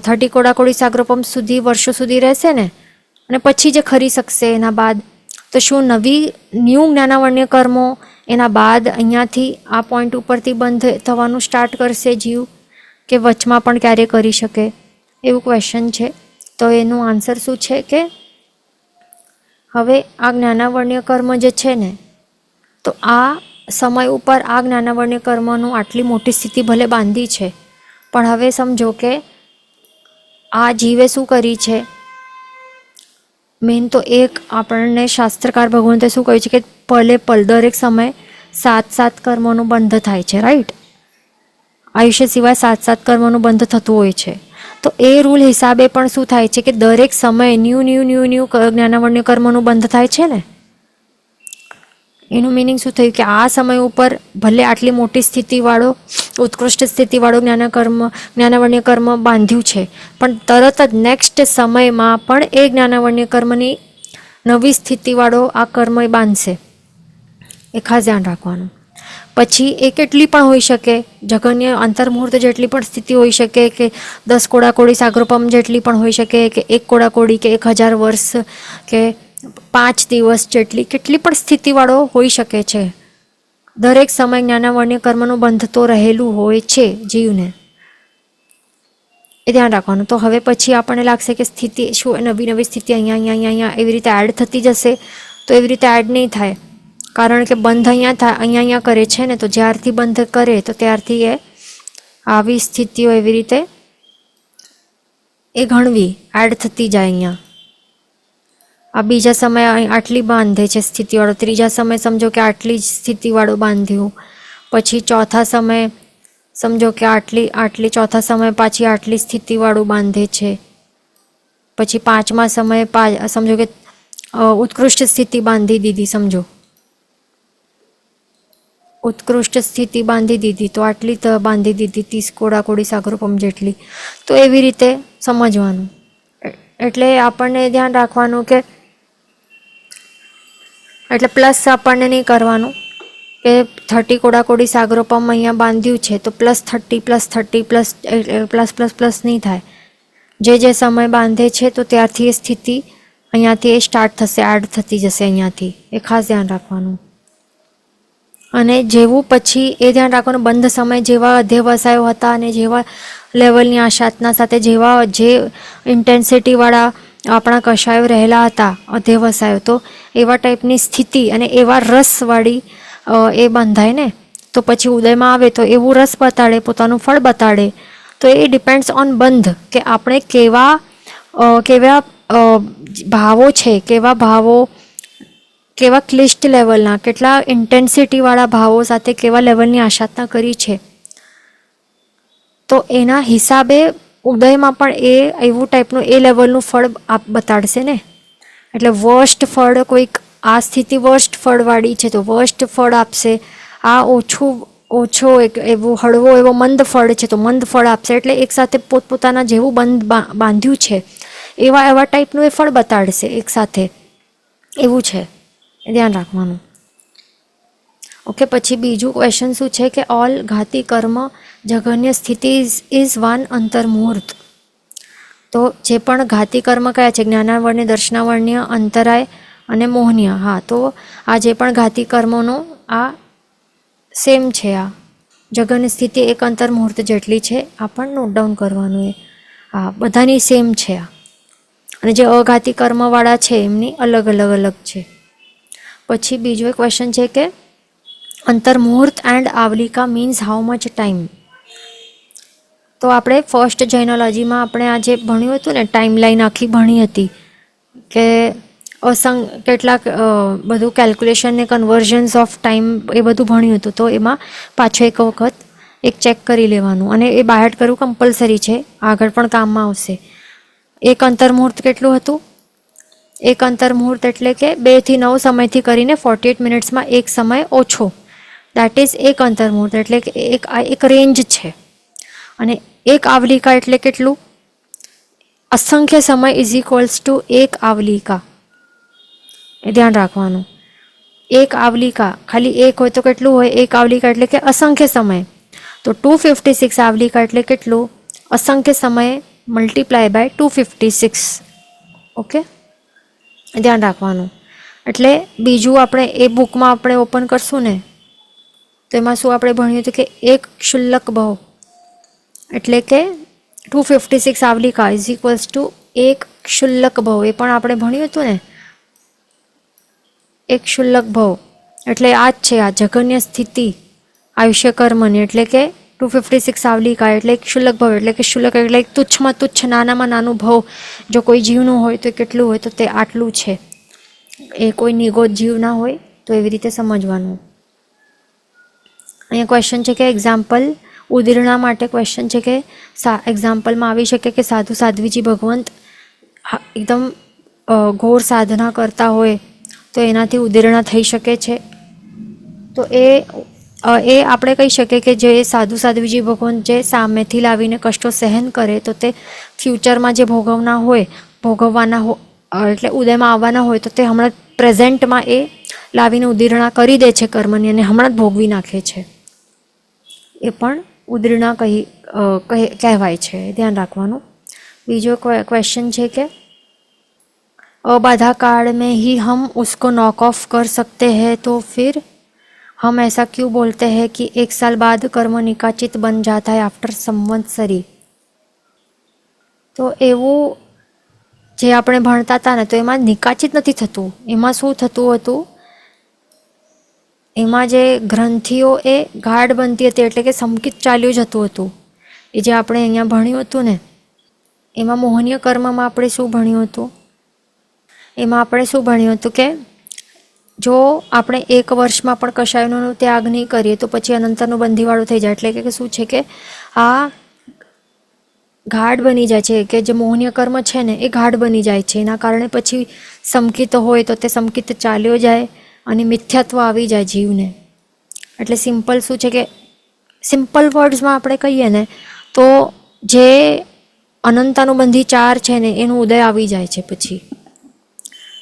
30 કોડાકોડી સાગરોપમ સુધી વર્ષો સુધી રહેશે ને, અને પછી જે ખરી શકશે એના બાદ? તો શું ન્યૂ જ્ઞાનાવર્ણ્ય કર્મો એના બાદ અહીંયાથી આ પોઈન્ટ ઉપરથી બંધ થવાનું સ્ટાર્ટ કરશે જીવ, કે વચમાં પણ ક્યારે કરી શકે? એવું ક્વેશ્ચન છે. તો એનું આન્સર શું છે કે હવે આ જ્ઞાનાવર્ણ્ય કર્મ જે છે ને, તો આ સમય ઉપર આ જ્ઞાનાવર્ણ્ય કર્મનું આટલી મોટી સ્થિતિ ભલે બાંધી છે, પણ હવે સમજો કે આ જીવે શું કરી છે? મેઇન તો એક આપણને શાસ્ત્રકાર ભગવંતે શું કહ્યું છે કે પલ દરેક સમય 7 કર્મોનું બંધ થાય છે, રાઈટ? આયુષ્ય સિવાય 7 કર્મોનું બંધ થતું હોય છે. તો એ રૂલ હિસાબે પણ શું થાય છે કે દરેક સમયે ન્યૂ જ્ઞાનાવર્ણ્ય કર્મનું બંધ થાય છે ને. એનું મિનિંગ શું થયું કે આ સમય ઉપર ભલે આટલી મોટી સ્થિતિવાળો ઉત્કૃષ્ટ સ્થિતિવાળો જ્ઞાનાવર્ણ્ય કર્મ બાંધ્યું છે, પણ તરત જ નેક્સ્ટ સમયમાં પણ એ જ્ઞાનાવર્ણ્ય કર્મની નવી સ્થિતિવાળો આ કર્મ બાંધશે. એ ખાસ ધ્યાન રાખવાનું. પછી એ કેટલી પણ હોઈ શકે, જગન્ય અંતર્મુહૂર્ત જેટલી પણ સ્થિતિ હોઈ શકે, કે 10 કોડાકોડી સાગરોપમ જેટલી પણ હોઈ શકે, કે 1 કોડાકોડી કે 1000 વર્ષ કે 5 દિવસ જેટલી કેટલી પણ સ્થિતિવાળો હોઈ શકે છે. દરેક સમય જ્ઞાનાવર્ણ્ય કર્મનું બંધ તો રહેલું હોય છે જીવને. એ ધ્યાન રાખવાનું. તો હવે પછી આપણને લાગશે કે સ્થિતિ શું નવી નવી સ્થિતિ અહીંયા અહીંયા અહીંયા અહીંયા એવી રીતે એડ થતી જશે, તો એવી રીતે એડ નહીં થાય, કારણ કે બંધ અહીંયા થાય, અહીંયા અહીંયા કરે છે ને, તો જ્યારથી બંધ કરે તો ત્યારથી એ આવી સ્થિતિઓ એવી રીતે એ ગણવી એડ થતી જાય. અહીંયા આ બીજા સમયે આટલી બાંધે છે સ્થિતિવાળો, ત્રીજા સમયે સમજો કે આટલી જ સ્થિતિવાળું બાંધ્યું, પછી ચોથા સમયે સમજો કે આટલી ચોથા સમયે પાછી આટલી સ્થિતિવાળું બાંધે છે, પછી પાંચમા સમયે સમજો કે ઉત્કૃષ્ટ સ્થિતિ બાંધી દીધી, સમજો ઉત્કૃષ્ટ સ્થિતિ બાંધી દીધી, તો આટલી બાંધી દીધી 30 કોડાકોડી સાગરોપમ જેટલી. તો એવી રીતે સમજવાનું. એટલે આપણને ધ્યાન રાખવાનું કે એટલે પ્લસ આપણને નહીં કરવાનું કે 30 કોડાકોડી સાગરોપમ અહીંયા બાંધ્યું છે તો +30 પ્લસ નહીં થાય. જે સમય બાંધે છે તો ત્યારથી એ સ્થિતિ અહીંયાથી એ સ્ટાર્ટ થશે, એડ થતી જશે અહીંયાથી. એ ખાસ ધ્યાન રાખવાનું. અને જેવું પછી એ ધ્યાન રાખવાનું, બંધ સમય જેવા અધ્યવસાયો હતા અને જેવા લેવલની આશાતના સાથે જે ઇન્ટેન્સિટીવાળા આપણા કષાયો રહેલા હતા અધ્યવસાયો, તો એવા ટાઈપની સ્થિતિ અને એવા રસવાળી એ બંધાય ને, તો પછી ઉદયમાં આવે તો એવું રસ બતાડે, પોતાનું ફળ બતાડે. તો એ ડિપેન્ડ્સ ઓન બંધ, કે આપણે કેવા ભાવો છે, કેવા ક્લિષ્ટ લેવલના, કેટલા ઇન્ટેન્સિટીવાળા ભાવો સાથે કેવા લેવલની આશાતના કરી છે, તો એના હિસાબે ઉદયમાં પણ એ એવું ટાઈપનું એ લેવલનું ફળ બતાડશે ને. એટલે વર્સ્ટ ફળ કોઈક આ સ્થિતિ વર્સ્ટ ફળવાળી છે તો વર્સ્ટ ફળ આપશે, આ ઓછો એવું હળવો એવો મંદ ફળ છે તો મંદ ફળ આપશે. એટલે એકસાથે પોતપોતાના જેવું બંધ બાંધ્યું છે એવા ટાઈપનું એ ફળ બતાડશે એકસાથે. એવું છે, એ ધ્યાન રાખવાનું. ઓકે, પછી બીજું ક્વેશ્ચન શું છે કે ઓલ ઘાતી કર્મ જઘન્ય સ્થિતિ ઇઝ વન અંતર્મુહૂર્ત. તો જે પણ ઘાતી કર્મ કયા છે, જ્ઞાનાવર્ણ્ય, દર્શનાવર્ણ્ય, અંતરાય અને મોહનીય. હા, તો આ જે પણ ઘાતી કર્મોનો આ સેમ છે. આ જઘન્ય સ્થિતિ એક અંતર્મુહૂર્ત જેટલી છે, આ પણ નોટ ડાઉન કરવાનું. એ હા બધાની સેમ છે આ. અને જે અઘાતી કર્મવાળા છે એમની અલગ છે. પછી બીજો એક ક્વેશ્ચન છે કે અંતર્મુહૂર્ત એન્ડ આવલિકા મીન્સ હાઉ મચ ટાઈમ. તો આપણે ફર્સ્ટ જૈનોલોજીમાં આપણે આજે ભણ્યું હતું ને, ટાઈમ લાઈન આખી ભણી હતી કે કેટલાક બધું કેલ્ક્યુલેશન ને કન્વર્ઝન્સ ઓફ ટાઈમ એ બધું ભણ્યું હતું. તો એમાં પાછો એક વખત ચેક કરી લેવાનું અને એ બાયહાર્ટ કરવું કમ્પલસરી છે, આગળ પણ કામમાં આવશે. એક અંતર્મુહૂર્ત કેટલું હતું? એક અંતર્મુહૂર્ત એટલે કે 2 થી 9 સમયથી કરીને 48 મિનિટ્સમાં એક સમય ઓછો, દેટ ઇઝ એક અંતર્મુહૂર્ત. એટલે કે એક રેન્જ છે. અને એક આવલિકા એટલે કેટલું? અસંખ્ય સમય ઇઝ ઇક્વલ્સ ટુ એક આવલિકા. એ ધ્યાન રાખવાનું. એક આવલિકા ખાલી એક હોય તો કેટલું હોય? એક આવલિકા એટલે કે અસંખ્ય સમય. તો 256 આવલિકા એટલે કેટલું? અસંખ્ય સમય મલ્ટીપ્લાય બાય 256. ઓકે, ધ્યાન રાખવાનું. એટલે બીજું આપણે એ બુકમાં આપણે ઓપન કરશું ને, તો એમાં શું આપણે ભણ્યું હતું કે એક ક્ષુલ્લક બહુ એટલે કે 256 આવલિકા ઇઝ ઇક્વલ્સ ટુ એક ક્ષુલ્લક બહુ. એ પણ આપણે ભણ્યું હતું ને, એક ક્ષુલ્લક ભવ એટલે આ જ છે, આ જઘન્ય સ્થિતિ આયુષ્ય કર્મની. એટલે કે 256 આવલિકા એટલે એક ક્ષુલ્લક ભવ. એટલે કે ક્ષુલ્લક એટલે એક તુચ્છમાં તુચ્છ, નાનામાં નાનું ભવ. જો કોઈ જીવનું હોય તો કેટલું હોય? તો તે આટલું છે. એ કોઈ નિગોદ જીવ ના હોય તો એવી રીતે સમજવાનું. અહીંયા ક્વેશ્ચન છે કે એક્ઝામ્પલ ઉદીર્ણા માટે ક્વેશ્ચન છે કે એક્ઝામ્પલમાં આવી શકે કે સાધુ સાધ્વીજી ભગવંત એકદમ ઘોર સાધના કરતા હોય તો એનાથી ઉદીર્ણા થઈ શકે છે. તો એ આપણે કહી શકીએ કે જે સાધુ સાધ્વીજી ભગવંત જે સામેથી લાવીને કષ્ટો સહન કરે તો તે ફ્યુચરમાં જે ભોગવવાના એટલે ઉદયમાં આવવાના હોય તો તે હમણાં પ્રેઝન્ટમાં એ લાવીને ઉદીર્ણા કરી દે છે કર્મની અને હમણાં જ ભોગવી નાખે છે. એ પણ ઉદીર્ણા કહેવાય છે. ધ્યાન રાખવાનું. બીજો ક્વેશ્ચન છે કે अबाधा काल में ही हम उसको नॉक ऑफ कर सकते हैं, तो फिर हम ऐसा क्यों बोलते हैं कि 1 साल बाद कर्म निकाचित बन जाता है आफ्टर संवत्सरी. તો એવું જે આપણે ભણતા હતા ને તો એમાં નિકાચિત નથી થતું. એમાં શું થતું હતું, એમાં જે ગ્રંથિઓ એ ગાઢ બનતી હતી, એટલે કે સંકિત ચાલ્યું જતું હતું. એ જે આપણે અહીંયા ભણ્યું હતું ને એમાં મોહનીય કર્મમાં આપણે શું ભણ્યું હતું, એમાં આપણે શું ભણ્યું હતું કે જો આપણે 1 વર્ષમાં પણ કશાયનો ત્યાગ નહીં કરીએ તો પછી અનંતરનું બંધીવાળું થઈ જાય. એટલે કે શું છે કે આ ગાઢ બની જાય છે, કે જે મોહનીય કર્મ છે ને એ ગાઢ બની જાય છે. એના કારણે પછી સંકિત હોય તો તે સંકિત ચાલ્યો જાય અને મિથ્યાત્વ આવી જાય જીવને. એટલે સિમ્પલ શું છે કે સિમ્પલ વર્ડ્સમાં આપણે કહીએ ને તો જે અનંતાનુબંધી 4 છે ને એનું ઉદય આવી જાય છે પછી.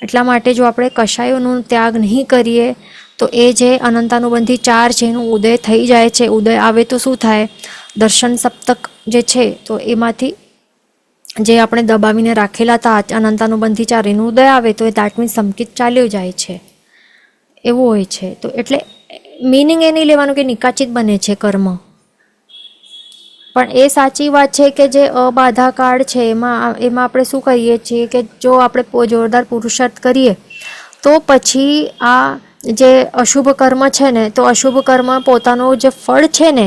એટલા માટે જો આપણે કશાયોનો ત્યાગ નહીં કરીએ તો એ જે અનંતાનુબંધી 4 છે એનું ઉદય થઈ જાય છે. ઉદય આવે તો શું થાય, દર્શન સપ્તક જે છે તો એમાંથી જે આપણે દબાવીને રાખેલા હતા અનંતાનુબંધી 4 એનું ઉદય આવે તો એ દેટ મીન્સ સંકિત ચાલ્યો જાય છે, એવું હોય છે. તો એટલે મિનિંગ એ નહીં લેવાનું કે નિકાચિત બને છે કર્મ, પણ એ સાચી વાત છે કે જે અબાધા કાળ છે એમાં આપણે શું કહીએ છીએ કે જો આપણે જોરદાર પુરુષાર્થ કરીએ તો પછી આ જે અશુભ કર્મ છે ને તો અશુભ કર્મ પોતાનું જે ફળ છે ને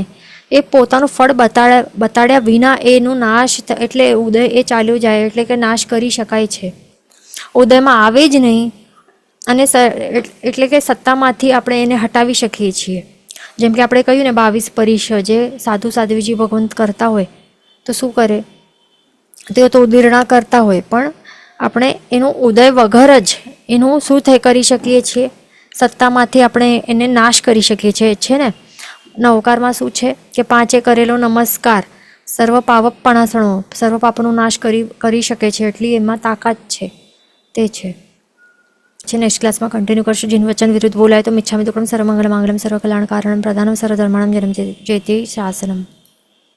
એ પોતાનું ફળ બતાડ્યા વિના એનું નાશ એટલે ઉદય એ ચાલ્યો જાય, એટલે કે નાશ કરી શકાય છે. ઉદયમાં આવે જ નહીં અને એટલે કે સત્તામાંથી આપણે એને હટાવી શકીએ છીએ. જેમ કે આપણે કહ્યું ને 22 પરિશ જે સાધુ સાધ્વીજી ભગવંત કરતા હોય તો શું કરે, તેઓ તો ઉદીર્ણા કરતા હોય પણ આપણે એનું ઉદય વગર જ એનું શું કરી શકીએ છીએ, સત્તામાંથી આપણે એને નાશ કરી શકીએ છીએ. છે ને નવકારમાં શું છે કે 5 કરેલો નમસ્કાર સર્વ પાવપણાસણો, સર્વ પાપનો નાશ કરી શકે છે, એટલી એમાં તાકાત છે. તે છે નેક્સ્ટ ક્લાસમાં કન્ટિન્યુ કરશું. જીન વચન વિરુદ્ધ બોલાય તો મિચ્છામિ દુક્કડમ સર્વમંગલ માંગલમ સર્વકલ્યાણ કારણમ પ્રધાનમ સર્વધર્માણમ જન્મ જેતિ શાસનમ.